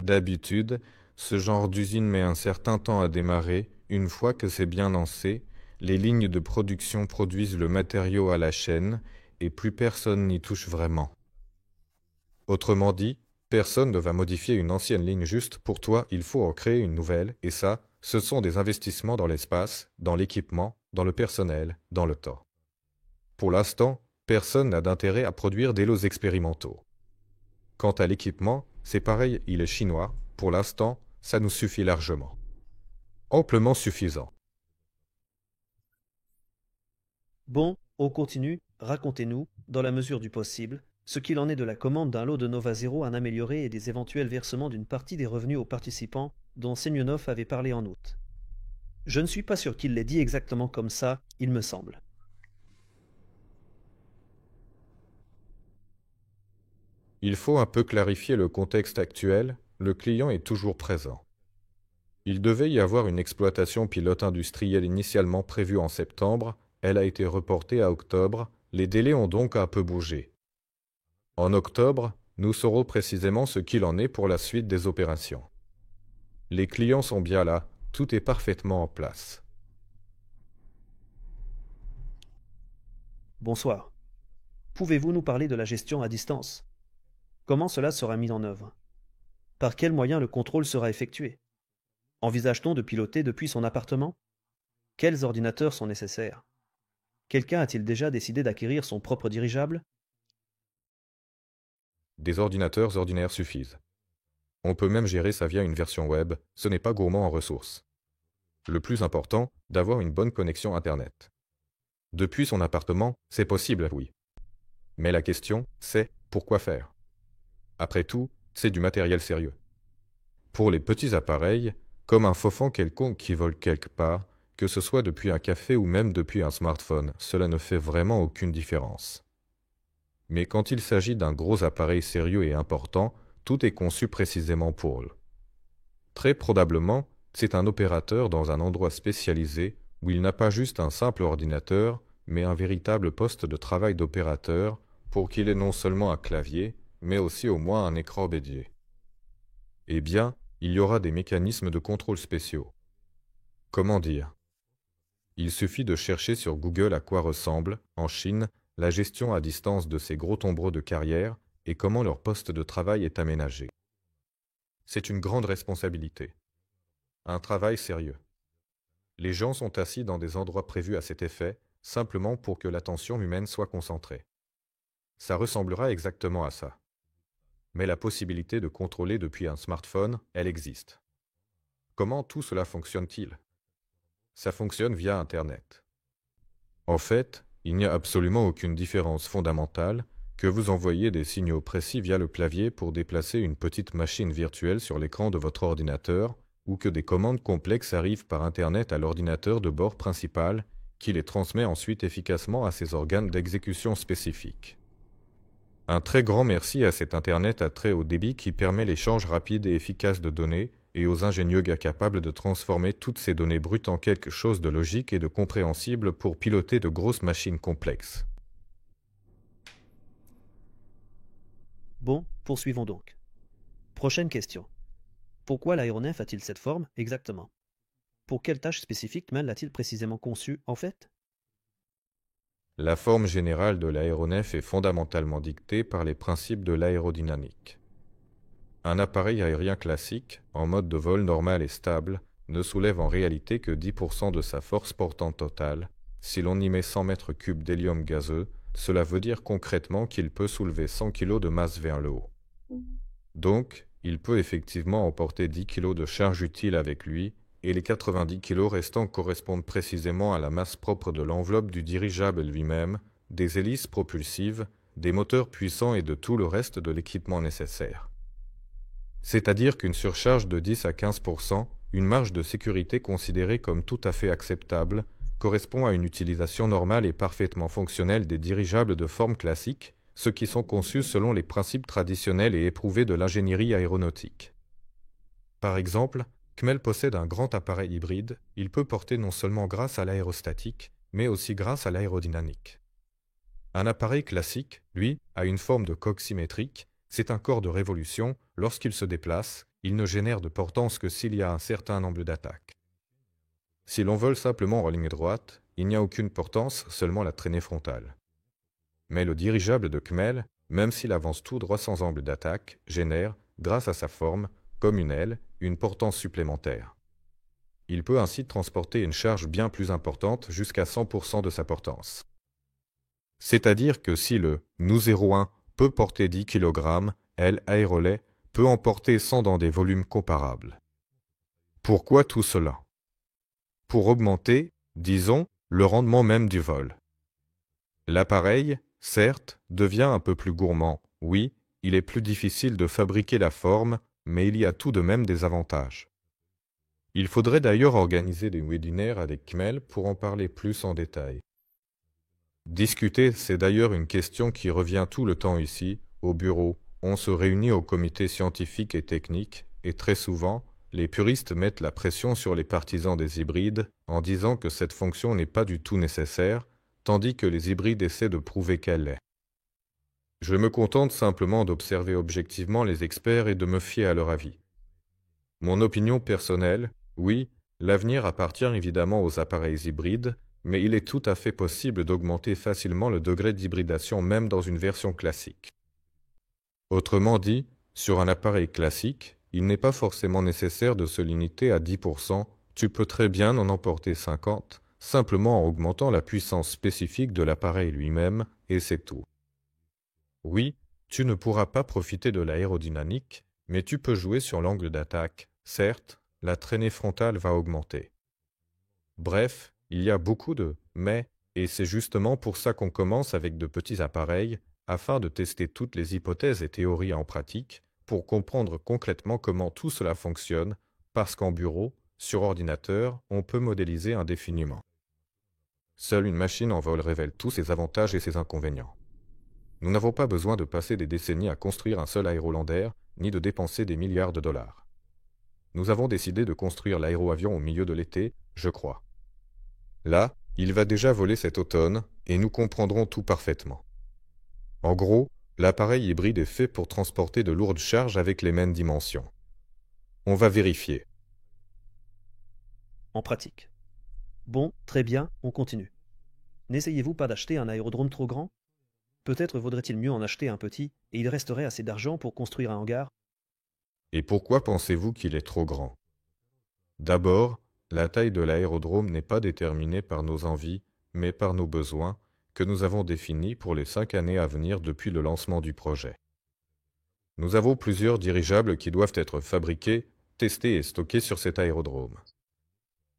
D'habitude, ce genre d'usine met un certain temps à démarrer. Une fois que c'est bien lancé, les lignes de production produisent le matériau à la chaîne et plus personne n'y touche vraiment. Autrement dit, personne ne va modifier une ancienne ligne juste pour toi, il faut en créer une nouvelle, et ça, ce sont des investissements dans l'espace, dans l'équipement, dans le personnel, dans le temps. Pour l'instant, personne n'a d'intérêt à produire des lots expérimentaux. Quant à l'équipement, c'est pareil, il est chinois. Pour l'instant, ça nous suffit largement. Amplement suffisant. Bon, on continue, racontez-nous, dans la mesure du possible, ce qu'il en est de la commande d'un lot de Nova Zero en amélioré et des éventuels versements d'une partie des revenus aux participants dont Semyonov avait parlé en août. Je ne suis pas sûr qu'il l'ait dit exactement comme ça, il me semble. Il faut un peu clarifier le contexte actuel, le client est toujours présent. Il devait y avoir une exploitation pilote industrielle initialement prévue en septembre, elle a été reportée à octobre, les délais ont donc un peu bougé. En octobre, nous saurons précisément ce qu'il en est pour la suite des opérations. Les clients sont bien là, tout est parfaitement en place. Bonsoir. Pouvez-vous nous parler de la gestion à distance? Comment cela sera mis en œuvre? Par quels moyens le contrôle sera effectué? Envisage-t-on de piloter depuis son appartement? Quels ordinateurs sont nécessaires? Quelqu'un a-t-il déjà décidé d'acquérir son propre dirigeable? Des ordinateurs ordinaires suffisent. On peut même gérer ça via une version web, ce n'est pas gourmand en ressources. Le plus important, d'avoir une bonne connexion Internet. Depuis son appartement, c'est possible, oui. Mais la question, c'est pourquoi faire? Après tout, c'est du matériel sérieux. Pour les petits appareils, comme un faux-fond quelconque qui vole quelque part, que ce soit depuis un café ou même depuis un smartphone, cela ne fait vraiment aucune différence. Mais quand il s'agit d'un gros appareil sérieux et important, tout est conçu précisément pour eux. Très probablement, c'est un opérateur dans un endroit spécialisé où il n'a pas juste un simple ordinateur, mais un véritable poste de travail d'opérateur pour qu'il ait non seulement un clavier, mais aussi au moins un écran dédié. Eh bien, il y aura des mécanismes de contrôle spéciaux. Comment dire? Il suffit de chercher sur Google à quoi ressemble, en Chine, la gestion à distance de ces gros tombereaux de carrière et comment leur poste de travail est aménagé. C'est une grande responsabilité. Un travail sérieux. Les gens sont assis dans des endroits prévus à cet effet, simplement pour que l'attention humaine soit concentrée. Ça ressemblera exactement à ça. Mais la possibilité de contrôler depuis un smartphone, elle existe. Comment tout cela fonctionne-t-il? Ça fonctionne via Internet. En fait, il n'y a absolument aucune différence fondamentale que vous envoyez des signaux précis via le clavier pour déplacer une petite machine virtuelle sur l'écran de votre ordinateur ou que des commandes complexes arrivent par Internet à l'ordinateur de bord principal qui les transmet ensuite efficacement à ses organes d'exécution spécifiques. Un très grand merci à cet Internet à très haut débit qui permet l'échange rapide et efficace de données et aux ingénieux gars capables de transformer toutes ces données brutes en quelque chose de logique et de compréhensible pour piloter de grosses machines complexes. Bon, poursuivons donc. Prochaine question. Pourquoi l'aéronef a-t-il cette forme exactement? Pour quelle tâche spécifique Kmel l'a-t-il précisément conçu en fait? La forme générale de l'aéronef est fondamentalement dictée par les principes de l'aérodynamique. Un appareil aérien classique, en mode de vol normal et stable, ne soulève en réalité que 10% de sa force portante totale. Si l'on y met 100 mètres cubes d'hélium gazeux, cela veut dire concrètement qu'il peut soulever 100 kg de masse vers le haut. Donc, il peut effectivement emporter 10 kg de charge utile avec lui, et les 90 kg restants correspondent précisément à la masse propre de l'enveloppe du dirigeable lui-même, des hélices propulsives, des moteurs puissants et de tout le reste de l'équipement nécessaire. C'est-à-dire qu'une surcharge de 10 à 15%, une marge de sécurité considérée comme tout à fait acceptable, correspond à une utilisation normale et parfaitement fonctionnelle des dirigeables de forme classique, ceux qui sont conçus selon les principes traditionnels et éprouvés de l'ingénierie aéronautique. Par exemple, Kmel possède un grand appareil hybride, il peut porter non seulement grâce à l'aérostatique, mais aussi grâce à l'aérodynamique. Un appareil classique, lui, a une forme de coque symétrique, c'est un corps de révolution, lorsqu'il se déplace, il ne génère de portance que s'il y a un certain angle d'attaque. Si l'on vole simplement en ligne droite, il n'y a aucune portance, seulement la traînée frontale. Mais le dirigeable de Kmel, même s'il avance tout droit sans angle d'attaque, génère, grâce à sa forme, comme une aile, une portance supplémentaire. Il peut ainsi transporter une charge bien plus importante, jusqu'à 100% de sa portance. C'est-à-dire que si le nous 01 peut porter 10 kg, l'aérolet peut en porter 100 dans des volumes comparables. Pourquoi tout cela? Pour augmenter, disons, le rendement même du vol. L'appareil, certes, devient un peu plus gourmand. Oui, il est plus difficile de fabriquer la forme, mais il y a tout de même des avantages. Il faudrait d'ailleurs organiser des webinaires avec Kmel pour en parler plus en détail. Discuter, c'est d'ailleurs une question qui revient tout le temps ici, au bureau. On se réunit au comité scientifique et technique, et très souvent, les puristes mettent la pression sur les partisans des hybrides en disant que cette fonction n'est pas du tout nécessaire, tandis que les hybrides essaient de prouver qu'elle l'est. Je me contente simplement d'observer objectivement les experts et de me fier à leur avis. Mon opinion personnelle, oui, l'avenir appartient évidemment aux appareils hybrides, mais il est tout à fait possible d'augmenter facilement le degré d'hybridation même dans une version classique. Autrement dit, sur un appareil classique, il n'est pas forcément nécessaire de se limiter à 10%, tu peux très bien en emporter 50%, simplement en augmentant la puissance spécifique de l'appareil lui-même, et c'est tout. Oui, tu ne pourras pas profiter de l'aérodynamique, mais tu peux jouer sur l'angle d'attaque. Certes, la traînée frontale va augmenter. Bref, il y a beaucoup de « mais », et c'est justement pour ça qu'on commence avec de petits appareils, afin de tester toutes les hypothèses et théories en pratique, pour comprendre concrètement comment tout cela fonctionne, parce qu'en bureau, sur ordinateur, on peut modéliser indéfiniment. Seule une machine en vol révèle tous ses avantages et ses inconvénients. Nous n'avons pas besoin de passer des décennies à construire un seul aérolander, ni de dépenser des milliards de dollars. Nous avons décidé de construire l'aéroavion au milieu de l'été, je crois. Là, il va déjà voler cet automne, et nous comprendrons tout parfaitement. En gros, l'appareil hybride est fait pour transporter de lourdes charges avec les mêmes dimensions. On va vérifier. En pratique. Bon, très bien, on continue. N'essayez-vous pas d'acheter un aérodrome trop grand? Peut-être vaudrait-il mieux en acheter un petit, et il resterait assez d'argent pour construire un hangar. Et pourquoi pensez-vous qu'il est trop grand? D'abord, la taille de l'aérodrome n'est pas déterminée par nos envies, mais par nos besoins, que nous avons définis pour les 5 années à venir depuis le lancement du projet. Nous avons plusieurs dirigeables qui doivent être fabriqués, testés et stockés sur cet aérodrome.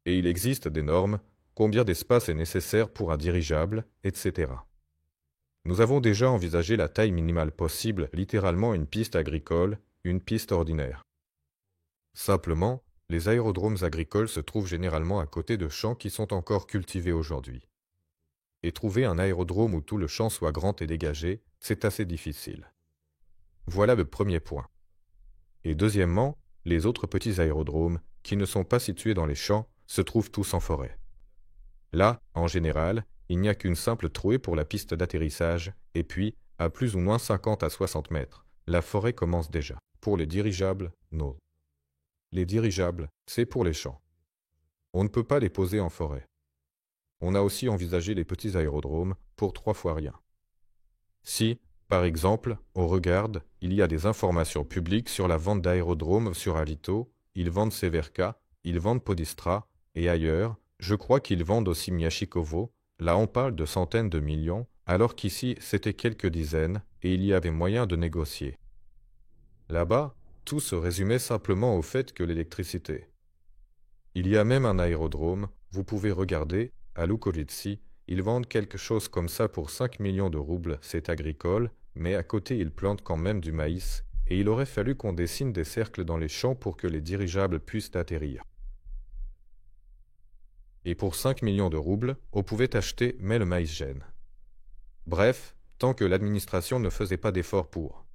Et il existe des normes, combien d'espace est nécessaire pour un dirigeable, etc. Nous avons déjà envisagé la taille minimale possible, littéralement une piste agricole, une piste ordinaire. Simplement, les aérodromes agricoles se trouvent généralement à côté de champs qui sont encore cultivés aujourd'hui. Et trouver un aérodrome où tout le champ soit grand et dégagé, c'est assez difficile. Voilà le premier point. Et deuxièmement, les autres petits aérodromes, qui ne sont pas situés dans les champs, se trouvent tous en forêt. Là, en général, il n'y a qu'une simple trouée pour la piste d'atterrissage, et puis, à plus ou moins 50 à 60 mètres, la forêt commence déjà. Pour les dirigeables, non. Les dirigeables, c'est pour les champs. On ne peut pas les poser en forêt. On a aussi envisagé les petits aérodromes pour 3 fois rien. Si, par exemple, on regarde, il y a des informations publiques sur la vente d'aérodromes sur Alito, ils vendent Severka, ils vendent Podistra, et ailleurs, je crois qu'ils vendent aussi Miachikovo. Là on parle de centaines de millions, alors qu'ici c'était quelques dizaines, et il y avait moyen de négocier. Là-bas, tout se résumait simplement au fait que l'électricité. Il y a même un aérodrome, vous pouvez regarder, à Lukovitsi, ils vendent quelque chose comme ça pour 5 millions de roubles, c'est agricole, mais à côté ils plantent quand même du maïs, et il aurait fallu qu'on dessine des cercles dans les champs pour que les dirigeables puissent atterrir. Et pour 5 millions de roubles, on pouvait acheter mais le maïs gêne. Bref, tant que l'administration ne faisait pas d'efforts pour.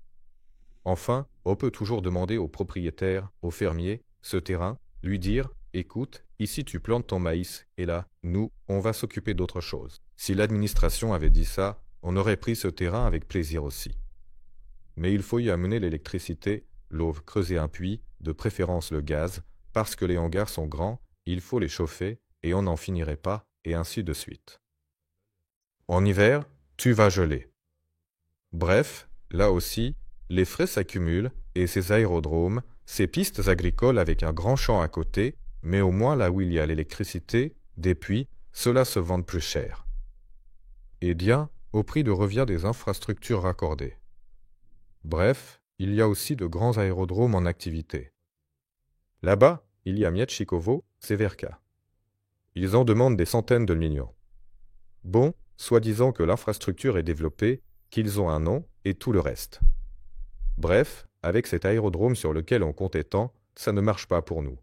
Enfin, on peut toujours demander au propriétaire, au fermier, ce terrain, lui dire « Écoute, ici tu plantes ton maïs, et là, nous, on va s'occuper d'autre chose. » Si l'administration avait dit ça, on aurait pris ce terrain avec plaisir aussi. Mais il faut y amener l'électricité, l'eau, creuser un puits, de préférence le gaz, parce que les hangars sont grands, il faut les chauffer, et on n'en finirait pas, et ainsi de suite. En hiver, tu vas geler. Bref, là aussi, les frais s'accumulent, et ces aérodromes, ces pistes agricoles avec un grand champ à côté, Mais au moins là où il y a l'électricité, des puits, cela se vend plus cher. Et bien, au prix de revient des infrastructures raccordées. Bref, il y a aussi de grands aérodromes en activité. Là-bas, il y a Mieczikowo, Severka. Ils en demandent des centaines de millions. Bon, soi-disant que l'infrastructure est développée, qu'ils ont un nom et tout le reste. Bref, avec cet aérodrome sur lequel on comptait tant, ça ne marche pas pour nous.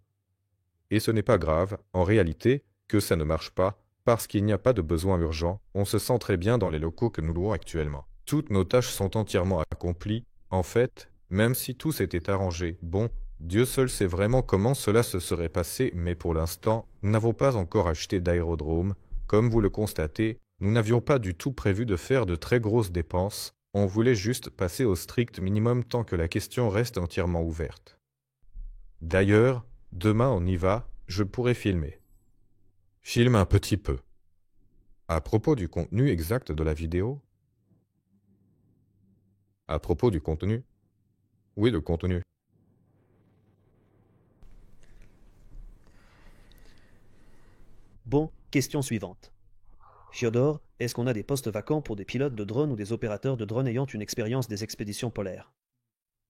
Et ce n'est pas grave, en réalité, que ça ne marche pas, parce qu'il n'y a pas de besoin urgent, on se sent très bien dans les locaux que nous louons actuellement. Toutes nos tâches sont entièrement accomplies, en fait, même si tout s'était arrangé. Bon, Dieu seul sait vraiment comment cela se serait passé, mais pour l'instant, nous n'avons pas encore acheté d'aérodrome. Comme vous le constatez, nous n'avions pas du tout prévu de faire de très grosses dépenses, on voulait juste passer au strict minimum tant que la question reste entièrement ouverte. D'ailleurs, demain on y va, je pourrai filmer. Filme un petit peu. À propos du contenu exact de la vidéo? À propos du contenu? Oui, le contenu. Bon, question suivante. Fiodor, est-ce qu'on a des postes vacants pour des pilotes de drones ou des opérateurs de drones ayant une expérience des expéditions polaires?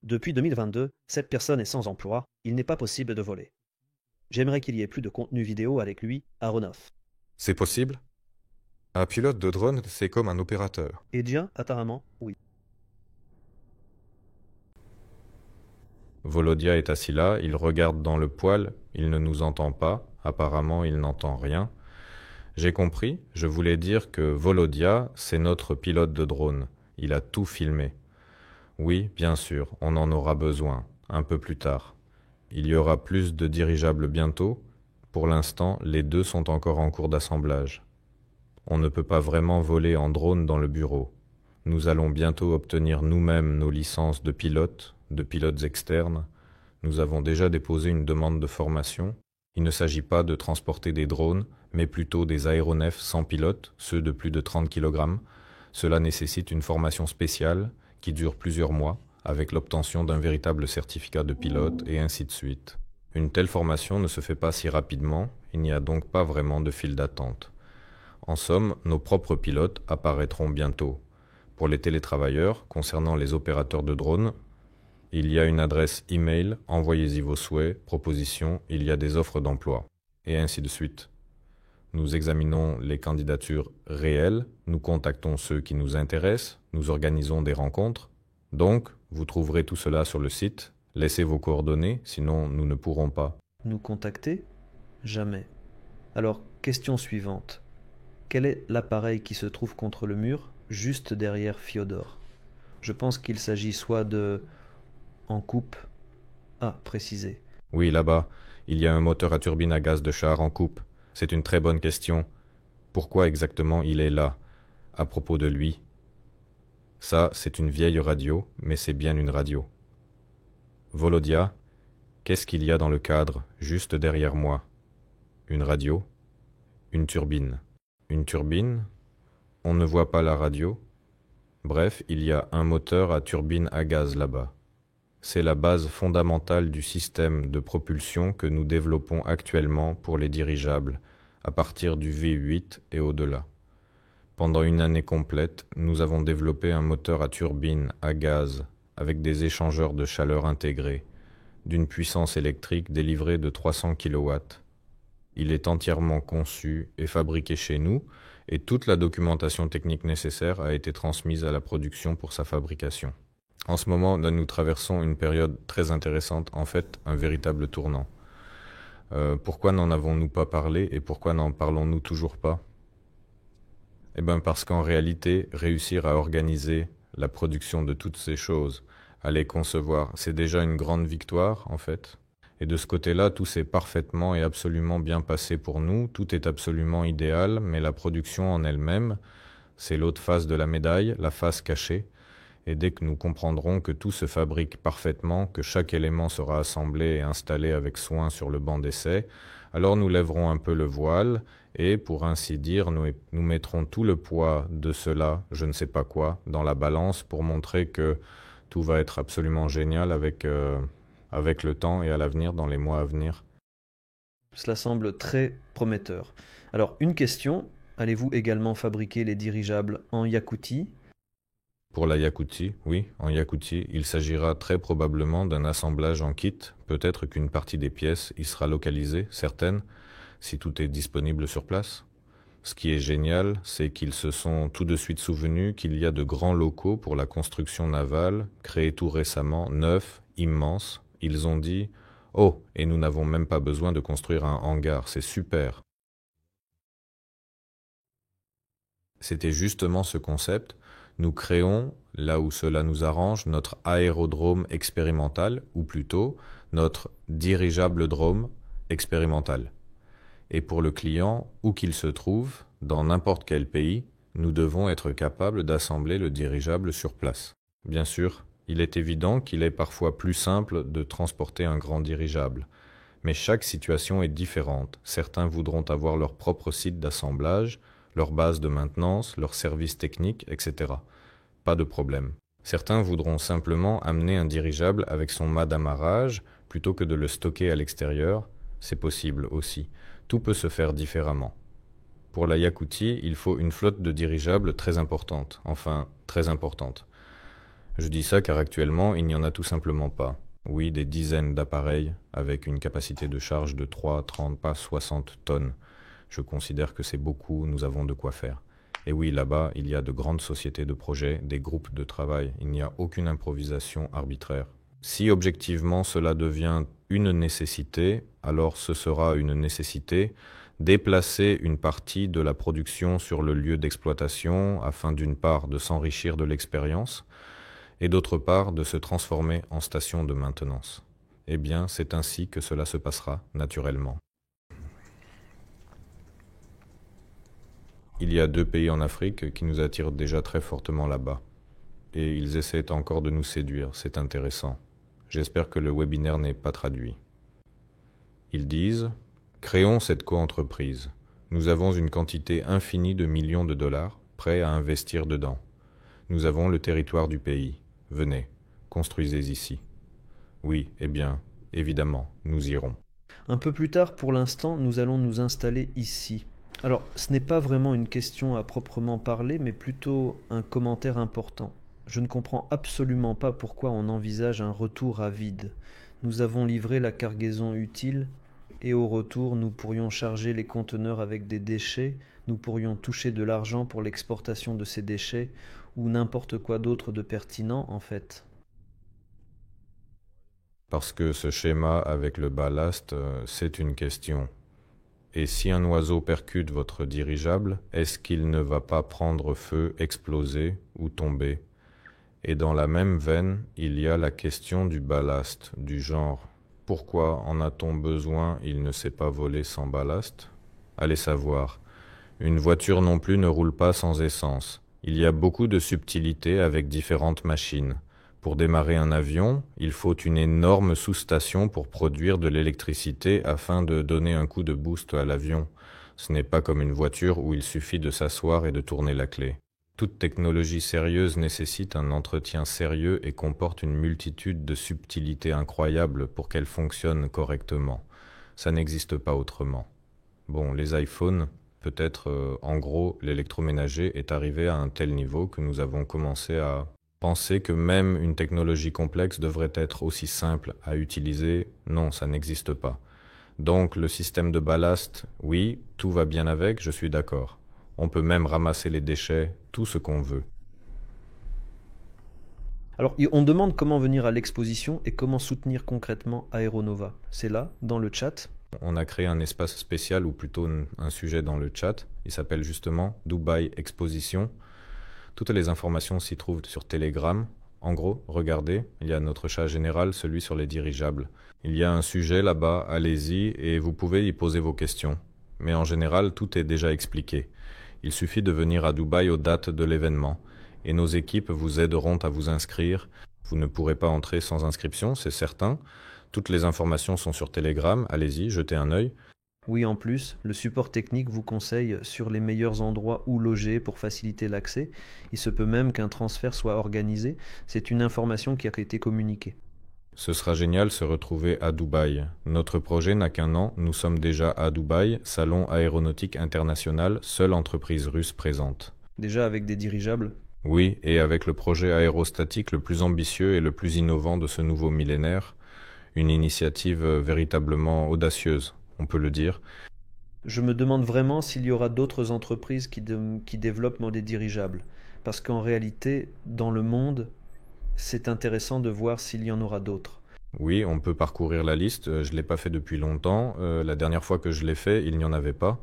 Depuis 2022, cette personne est sans emploi, il n'est pas possible de voler. J'aimerais qu'il y ait plus de contenu vidéo avec lui, Aronov. C'est possible? Un pilote de drone, c'est comme un opérateur. Et bien, apparemment, oui. Volodia est assis là, il regarde dans le poêle, il ne nous entend pas, apparemment il n'entend rien. J'ai compris, je voulais dire que Volodia, c'est notre pilote de drone. Il a tout filmé. Oui, bien sûr, on en aura besoin, un peu plus tard. Il y aura plus de dirigeables bientôt. Pour l'instant, les deux sont encore en cours d'assemblage. On ne peut pas vraiment voler en drone dans le bureau. Nous allons bientôt obtenir nous-mêmes nos licences de pilotes externes. Nous avons déjà déposé une demande de formation. Il ne s'agit pas de transporter des drones, mais plutôt des aéronefs sans pilote, ceux de plus de 30 kg. Cela nécessite une formation spéciale qui dure plusieurs mois, avec l'obtention d'un véritable certificat de pilote et ainsi de suite. Une telle formation ne se fait pas si rapidement, il n'y a donc pas vraiment de file d'attente. En somme, nos propres pilotes apparaîtront bientôt. Pour les télétravailleurs, concernant les opérateurs de drones, il y a une adresse e-mail, envoyez-y vos souhaits, propositions, il y a des offres d'emploi, et ainsi de suite. Nous examinons les candidatures réelles, nous contactons ceux qui nous intéressent, nous organisons des rencontres. Donc, vous trouverez tout cela sur le site. Laissez vos coordonnées, sinon nous ne pourrons pas. Nous contacter? Jamais. Alors, question suivante. Quel est l'appareil qui se trouve contre le mur, juste derrière Fiodor? Je pense qu'il s'agit soit de... en coupe. Ah, précisé. Oui, là-bas, il y a un moteur à turbine à gaz de char en coupe. C'est une très bonne question. Pourquoi exactement il est là, à propos de lui? Ça, c'est une vieille radio, mais c'est bien une radio. Volodia, qu'est-ce qu'il y a dans le cadre, juste derrière moi? Une radio? Une turbine. Une turbine? On ne voit pas la radio? Bref, il y a un moteur à turbine à gaz là-bas. C'est la base fondamentale du système de propulsion que nous développons actuellement pour les dirigeables, à partir du V8 et au-delà. Pendant une année complète, nous avons développé un moteur à turbine à gaz avec des échangeurs de chaleur intégrés, d'une puissance électrique délivrée de 300 kW. Il est entièrement conçu et fabriqué chez nous, et toute la documentation technique nécessaire a été transmise à la production pour sa fabrication. En ce moment, nous traversons une période très intéressante, en fait, un véritable tournant. Pourquoi n'en avons-nous pas parlé et pourquoi n'en parlons-nous toujours pas? Eh bien parce qu'en réalité, réussir à organiser la production de toutes ces choses, à les concevoir, c'est déjà une grande victoire, en fait. Et de ce côté-là, tout s'est parfaitement et absolument bien passé pour nous, tout est absolument idéal, mais la production en elle-même, c'est l'autre face de la médaille, la face cachée. Et dès que nous comprendrons que tout se fabrique parfaitement, que chaque élément sera assemblé et installé avec soin sur le banc d'essai, alors nous lèverons un peu le voile et, pour ainsi dire, nous mettrons tout le poids de cela, je ne sais pas quoi, dans la balance pour montrer que tout va être absolument génial avec le temps et à l'avenir, dans les mois à venir. Cela semble très prometteur. Alors, une question, allez-vous également fabriquer les dirigeables en Yakoutie? Pour la Yakoutie, oui, en Yakoutie, il s'agira très probablement d'un assemblage en kit, peut-être qu'une partie des pièces y sera localisée, certaines, si tout est disponible sur place. Ce qui est génial, c'est qu'ils se sont tout de suite souvenus qu'il y a de grands locaux pour la construction navale, créés tout récemment, neufs, immenses. Ils ont dit « Oh, et nous n'avons même pas besoin de construire un hangar, c'est super !» C'était justement ce concept. Nous créons, là où cela nous arrange, notre aérodrome expérimental, ou plutôt notre dirigeable drone expérimental. Et pour le client, où qu'il se trouve, dans n'importe quel pays, nous devons être capables d'assembler le dirigeable sur place. Bien sûr, il est évident qu'il est parfois plus simple de transporter un grand dirigeable. Mais chaque situation est différente. Certains voudront avoir leur propre site d'assemblage, leur base de maintenance, leur service technique, etc. Pas de problème. Certains voudront simplement amener un dirigeable avec son mât d'amarrage plutôt que de le stocker à l'extérieur. C'est possible aussi. Tout peut se faire différemment. Pour la Yakoutie, il faut une flotte de dirigeables très importante. Enfin, très importante. Je dis ça car actuellement, il n'y en a tout simplement pas. Oui, des dizaines d'appareils avec une capacité de charge de 3, 30, pas 60 tonnes. Je considère que c'est beaucoup, nous avons de quoi faire. Et oui, là-bas, il y a de grandes sociétés de projets, des groupes de travail, il n'y a aucune improvisation arbitraire. Si objectivement cela devient une nécessité, alors ce sera une nécessité déplacer une partie de la production sur le lieu d'exploitation afin d'une part de s'enrichir de l'expérience et d'autre part de se transformer en station de maintenance. Eh bien, c'est ainsi que cela se passera naturellement. Il y a 2 pays en Afrique qui nous attirent déjà très fortement là-bas. Et ils essaient encore de nous séduire, c'est intéressant. J'espère que le webinaire n'est pas traduit. Ils disent « Créons cette coentreprise. Nous avons une quantité infinie de millions de dollars prêts à investir dedans. Nous avons le territoire du pays. Venez, construisez ici. » Oui, eh bien, évidemment, nous irons. Un peu plus tard, pour l'instant, nous allons nous installer ici. Alors, ce n'est pas vraiment une question à proprement parler, mais plutôt un commentaire important. Je ne comprends absolument pas pourquoi on envisage un retour à vide. Nous avons livré la cargaison utile, et au retour, nous pourrions charger les conteneurs avec des déchets, nous pourrions toucher de l'argent pour l'exportation de ces déchets, ou n'importe quoi d'autre de pertinent, en fait. Parce que ce schéma avec le ballast, c'est une question. Et si un oiseau percute votre dirigeable, est-ce qu'il ne va pas prendre feu, exploser ou tomber? Et dans la même veine, il y a la question du ballast, du genre « Pourquoi en a-t-on besoin? Il ne s'est pas volé sans ballast ?» Allez savoir. Une voiture non plus ne roule pas sans essence. Il y a beaucoup de subtilités avec différentes machines. Pour démarrer un avion, il faut une énorme sous-station pour produire de l'électricité afin de donner un coup de boost à l'avion. Ce n'est pas comme une voiture où il suffit de s'asseoir et de tourner la clé. Toute technologie sérieuse nécessite un entretien sérieux et comporte une multitude de subtilités incroyables pour qu'elle fonctionne correctement. Ça n'existe pas autrement. Bon, les iPhones, peut-être en gros, l'électroménager est arrivé à un tel niveau que nous avons commencé à penser que même une technologie complexe devrait être aussi simple à utiliser. Non, ça n'existe pas. Donc le système de ballast, oui, tout va bien avec, je suis d'accord. On peut même ramasser les déchets, tout ce qu'on veut. Alors, on demande comment venir à l'exposition et comment soutenir concrètement Aeronova. C'est là, dans le chat. On a créé un espace spécial, ou plutôt un sujet dans le chat. Il s'appelle justement Dubaï Exposition. Toutes les informations s'y trouvent sur Telegram. En gros, regardez, il y a notre chat général, celui sur les dirigeables. Il y a un sujet là-bas, allez-y, et vous pouvez y poser vos questions. Mais en général, tout est déjà expliqué. Il suffit de venir à Dubaï aux dates de l'événement, et nos équipes vous aideront à vous inscrire. Vous ne pourrez pas entrer sans inscription, c'est certain. Toutes les informations sont sur Telegram, allez-y, jetez un œil. Oui, en plus, le support technique vous conseille sur les meilleurs endroits où loger pour faciliter l'accès. Il se peut même qu'un transfert soit organisé. C'est une information qui a été communiquée. Ce sera génial se retrouver à Dubaï. Notre projet n'a qu'un an, nous sommes déjà à Dubaï, salon aéronautique international, seule entreprise russe présente. Déjà avec des dirigeables? Oui, et avec le projet aérostatique le plus ambitieux et le plus innovant de ce nouveau millénaire, une initiative véritablement audacieuse, on peut le dire. Je me demande vraiment s'il y aura d'autres entreprises qui développent des dirigeables. Parce qu'en réalité, dans le monde, c'est intéressant de voir s'il y en aura d'autres. Oui, on peut parcourir la liste, je ne l'ai pas fait depuis longtemps, la dernière fois que je l'ai fait, il n'y en avait pas.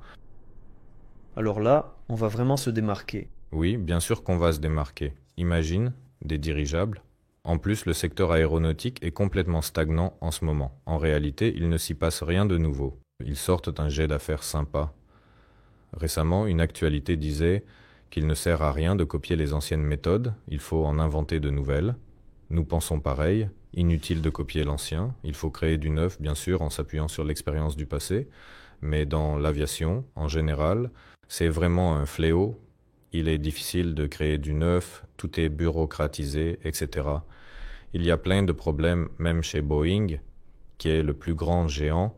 Alors là, on va vraiment se démarquer. Oui, bien sûr qu'on va se démarquer. Imagine, des dirigeables. En plus, le secteur aéronautique est complètement stagnant en ce moment. En réalité, il ne s'y passe rien de nouveau. Ils sortent un jet d'affaires sympa. Récemment, une actualité disait qu'il ne sert à rien de copier les anciennes méthodes, il faut en inventer de nouvelles. Nous pensons pareil, inutile de copier l'ancien, il faut créer du neuf, bien sûr, en s'appuyant sur l'expérience du passé, mais dans l'aviation, en général, c'est vraiment un fléau. Il est difficile de créer du neuf, tout est bureaucratisé, etc. Il y a plein de problèmes, même chez Boeing, qui est le plus grand géant,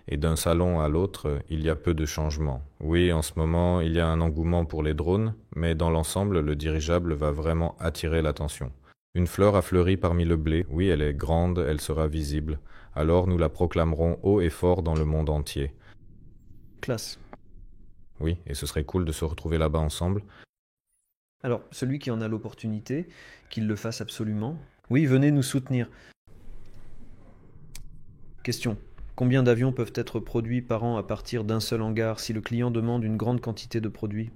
et d'un salon à l'autre, il y a peu de changements. Oui, en ce moment, il y a un engouement pour les drones, mais dans l'ensemble, le dirigeable va vraiment attirer l'attention. Une fleur a fleuri parmi le blé, oui, elle est grande, elle sera visible. Alors nous la proclamerons haut et fort dans le monde entier. Classe. Oui, et ce serait cool de se retrouver là-bas ensemble. Alors, celui qui en a l'opportunité, qu'il le fasse absolument. Oui, venez nous soutenir. Question. Combien d'avions peuvent être produits par an à partir d'un seul hangar si le client demande une grande quantité de produits?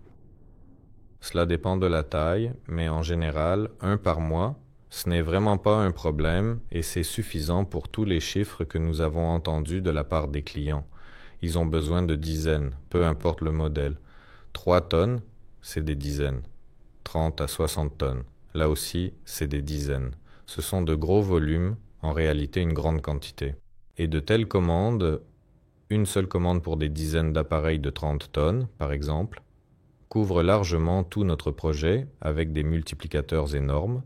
Cela dépend de la taille, mais en général, un par mois, ce n'est vraiment pas un problème et c'est suffisant pour tous les chiffres que nous avons entendus de la part des clients. Ils ont besoin de dizaines, peu importe le modèle. 3 tonnes, c'est des dizaines. 30 à 60 tonnes, là aussi, c'est des dizaines. Ce sont de gros volumes, en réalité une grande quantité. Et de telles commandes, une seule commande pour des dizaines d'appareils de 30 tonnes, par exemple, couvre largement tout notre projet avec des multiplicateurs énormes,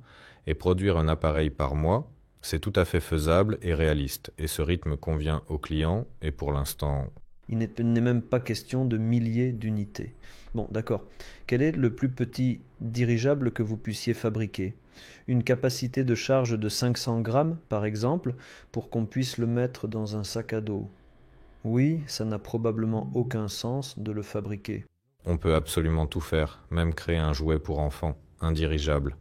et produire un appareil par mois, c'est tout à fait faisable et réaliste, et ce rythme convient aux clients, et pour l'instant... Il n'est même pas question de milliers d'unités. Bon, d'accord. Quel est le plus petit dirigeable que vous puissiez fabriquer? Une capacité de charge de 500 grammes, par exemple, pour qu'on puisse le mettre dans un sac à dos. Oui, ça n'a probablement aucun sens de le fabriquer. On peut absolument tout faire, même créer un jouet pour enfants, un dirigeable.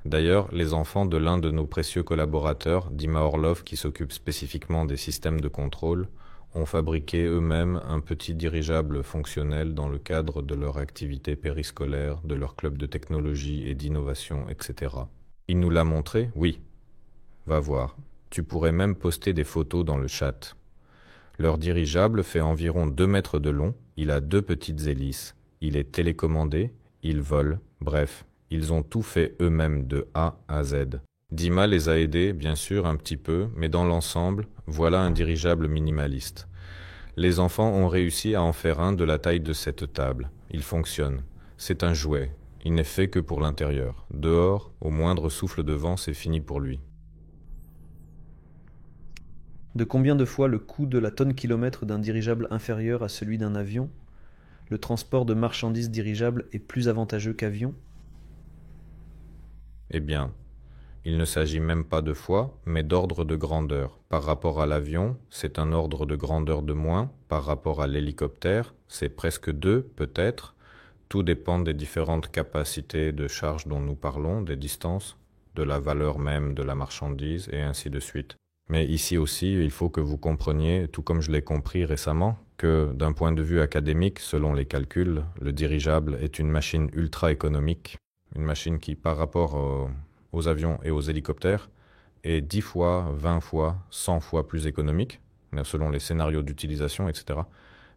D'ailleurs, les enfants de l'un de nos précieux collaborateurs, Dima Orlov, qui s'occupe spécifiquement des systèmes de contrôle, ont fabriqué eux-mêmes un petit dirigeable fonctionnel dans le cadre de leur activité périscolaire, de leur club de technologie et d'innovation, etc. Il nous l'a montré? Oui. Va voir. Tu pourrais même poster des photos dans le chat. Leur dirigeable fait environ 2 mètres de long, il a 2 petites hélices, il est télécommandé, il vole, bref, ils ont tout fait eux-mêmes de A à Z. Dima les a aidés, bien sûr, un petit peu, mais dans l'ensemble, voilà un dirigeable minimaliste. Les enfants ont réussi à en faire un de la taille de cette table. Il fonctionne. C'est un jouet. Il n'est fait que pour l'intérieur. Dehors, au moindre souffle de vent, c'est fini pour lui. De combien de fois le coût de la tonne-kilomètre d'un dirigeable inférieur à celui d'un avion? Le transport de marchandises dirigeable est plus avantageux qu'avion? Eh bien, il ne s'agit même pas de fois, mais d'ordre de grandeur. Par rapport à l'avion, c'est un ordre de grandeur de moins. Par rapport à l'hélicoptère, c'est presque 2, peut-être. Tout dépend des différentes capacités de charge dont nous parlons, des distances, de la valeur même de la marchandise, et ainsi de suite. Mais ici aussi, il faut que vous compreniez, tout comme je l'ai compris récemment, que d'un point de vue académique, selon les calculs, le dirigeable est une machine ultra économique, une machine qui, par rapport aux avions et aux hélicoptères, est 10 fois, 20 fois, 100 fois plus économique, selon les scénarios d'utilisation, etc.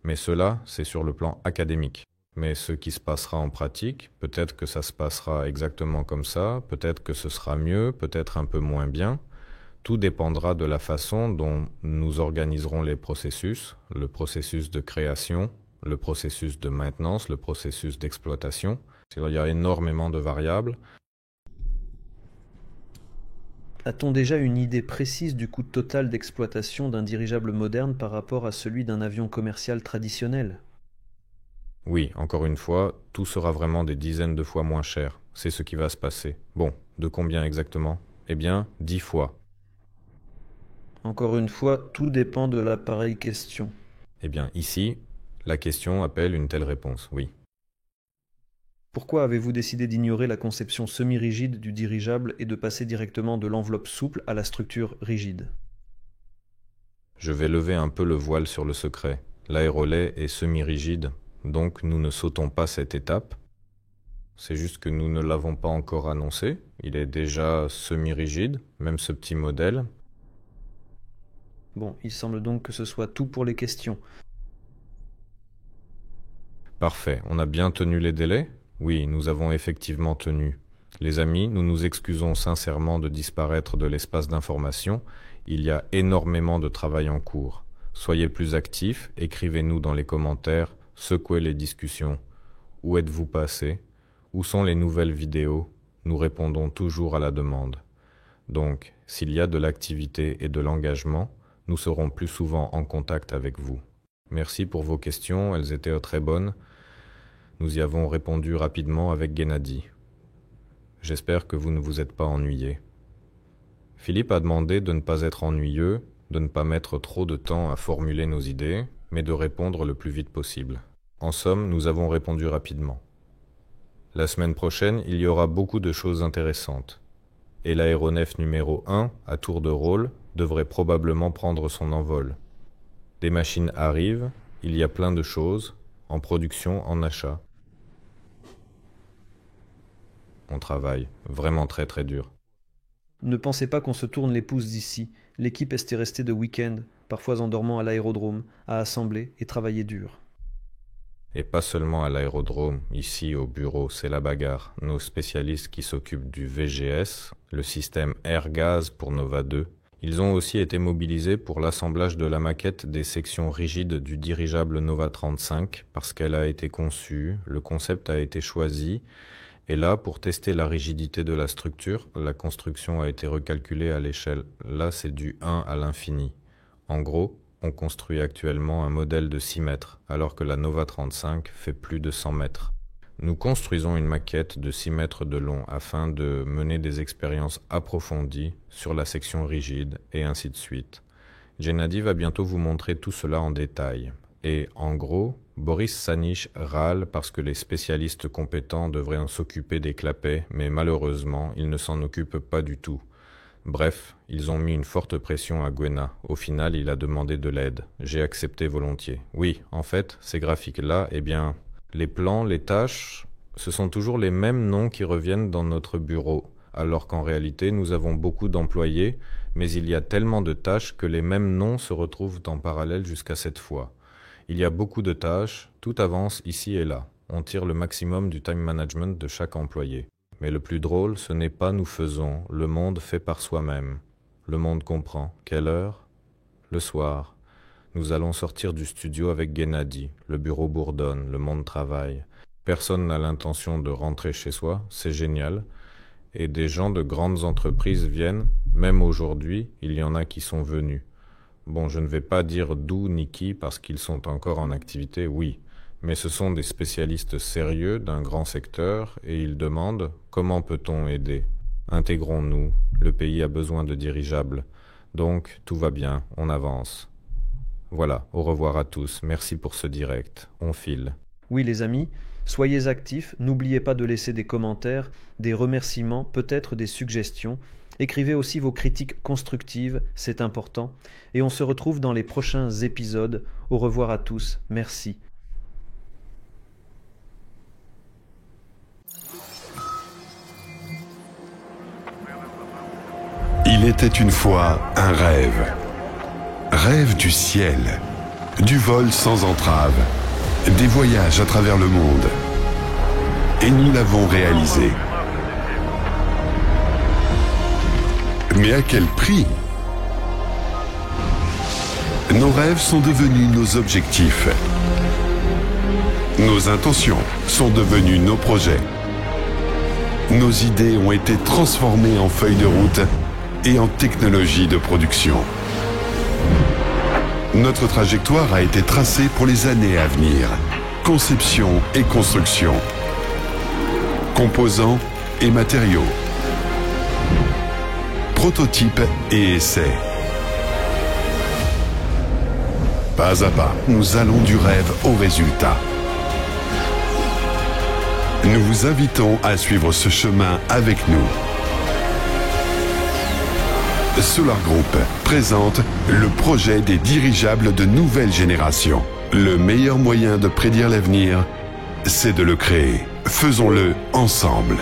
Mais cela, c'est sur le plan académique. Mais ce qui se passera en pratique, peut-être que ça se passera exactement comme ça, peut-être que ce sera mieux, peut-être un peu moins bien. Tout dépendra de la façon dont nous organiserons les processus, le processus de création, le processus de maintenance, le processus d'exploitation. Il y a énormément de variables. A-t-on déjà une idée précise du coût total d'exploitation d'un dirigeable moderne par rapport à celui d'un avion commercial traditionnel? Oui, encore une fois, tout sera vraiment des dizaines de fois moins cher. C'est ce qui va se passer. Bon, de combien exactement? Eh bien, 10 fois. Encore une fois, tout dépend de l'appareil question. Eh bien, ici, la question appelle une telle réponse, oui. Pourquoi avez-vous décidé d'ignorer la conception semi-rigide du dirigeable et de passer directement de l'enveloppe souple à la structure rigide? Je vais lever un peu le voile sur le secret. L'aérolet est semi-rigide, donc nous ne sautons pas cette étape. C'est juste que nous ne l'avons pas encore annoncé. Il est déjà semi-rigide, même ce petit modèle. Bon, il semble donc que ce soit tout pour les questions. Parfait, on a bien tenu les délais? Oui, nous avons effectivement tenu. Les amis, nous nous excusons sincèrement de disparaître de l'espace d'information. Il y a énormément de travail en cours. Soyez plus actifs, écrivez-nous dans les commentaires, secouez les discussions. Où êtes-vous passé? Où sont les nouvelles vidéos? Nous répondons toujours à la demande. Donc, s'il y a de l'activité et de l'engagement, nous serons plus souvent en contact avec vous. Merci pour vos questions, elles étaient très bonnes. Nous y avons répondu rapidement avec Gennady. J'espère que vous ne vous êtes pas ennuyés. Philippe a demandé de ne pas être ennuyeux, de ne pas mettre trop de temps à formuler nos idées, mais de répondre le plus vite possible. En somme, nous avons répondu rapidement. La semaine prochaine, il y aura beaucoup de choses intéressantes. Et l'aéronef numéro 1, à tour de rôle, devrait probablement prendre son envol. Des machines arrivent, il y a plein de choses, en production, en achat. On travaille, vraiment très très dur. Ne pensez pas qu'on se tourne les pouces d'ici. L'équipe est restée de week-end, parfois en dormant à l'aérodrome, à assembler et travailler dur. Et pas seulement à l'aérodrome, ici au bureau, c'est la bagarre. Nos spécialistes qui s'occupent du VGS, le système air-gaz pour Nova 2, ils ont aussi été mobilisés pour l'assemblage de la maquette des sections rigides du dirigeable Nova 35 parce qu'elle a été conçue, le concept a été choisi, et là, pour tester la rigidité de la structure, la construction a été recalculée à l'échelle. Là, c'est du 1 à l'infini. En gros, on construit actuellement un modèle de 6 mètres, alors que la Nova 35 fait plus de 100 mètres. Nous construisons une maquette de 6 mètres de long afin de mener des expériences approfondies sur la section rigide et ainsi de suite. Gennady va bientôt vous montrer tout cela en détail. Et en gros, Boris Sanich râle parce que les spécialistes compétents devraient en s'occuper des clapets, mais malheureusement, ils ne s'en occupent pas du tout. Bref, ils ont mis une forte pression à Gwena. Au final, il a demandé de l'aide. J'ai accepté volontiers. Oui, en fait, ces graphiques-là, eh bien, les plans, les tâches, ce sont toujours les mêmes noms qui reviennent dans notre bureau, alors qu'en réalité, nous avons beaucoup d'employés, mais il y a tellement de tâches que les mêmes noms se retrouvent en parallèle jusqu'à 7 fois. Il y a beaucoup de tâches, tout avance ici et là. On tire le maximum du time management de chaque employé. Mais le plus drôle, ce n'est pas nous faisons, le monde fait par soi-même. Le monde comprend. Quelle heure? Le soir. Nous allons sortir du studio avec Gennady. Le bureau bourdonne, le monde travaille. Personne n'a l'intention de rentrer chez soi, c'est génial. Et des gens de grandes entreprises viennent, même aujourd'hui, il y en a qui sont venus. Bon, je ne vais pas dire d'où ni qui parce qu'ils sont encore en activité, oui. Mais ce sont des spécialistes sérieux d'un grand secteur et ils demandent comment peut-on aider? Intégrons-nous, le pays a besoin de dirigeables. Donc, tout va bien, on avance. Voilà, au revoir à tous, merci pour ce direct, on file. Oui les amis, soyez actifs, n'oubliez pas de laisser des commentaires, des remerciements, peut-être des suggestions. Écrivez aussi vos critiques constructives, c'est important. Et on se retrouve dans les prochains épisodes. Au revoir à tous, merci. Il était une fois un rêve. Rêve du ciel, du vol sans entrave, des voyages à travers le monde. Et nous l'avons réalisé. Mais à quel prix? Nos rêves sont devenus nos objectifs. Nos intentions sont devenues nos projets. Nos idées ont été transformées en feuilles de route et en technologie de production. Notre trajectoire a été tracée pour les années à venir. Conception et construction. Composants et matériaux. Prototypes et essais. Pas à pas, nous allons du rêve au résultat. Nous vous invitons à suivre ce chemin avec nous. Solar Group présente le projet des dirigeables de nouvelle génération. Le meilleur moyen de prédire l'avenir, c'est de le créer. Faisons-le ensemble.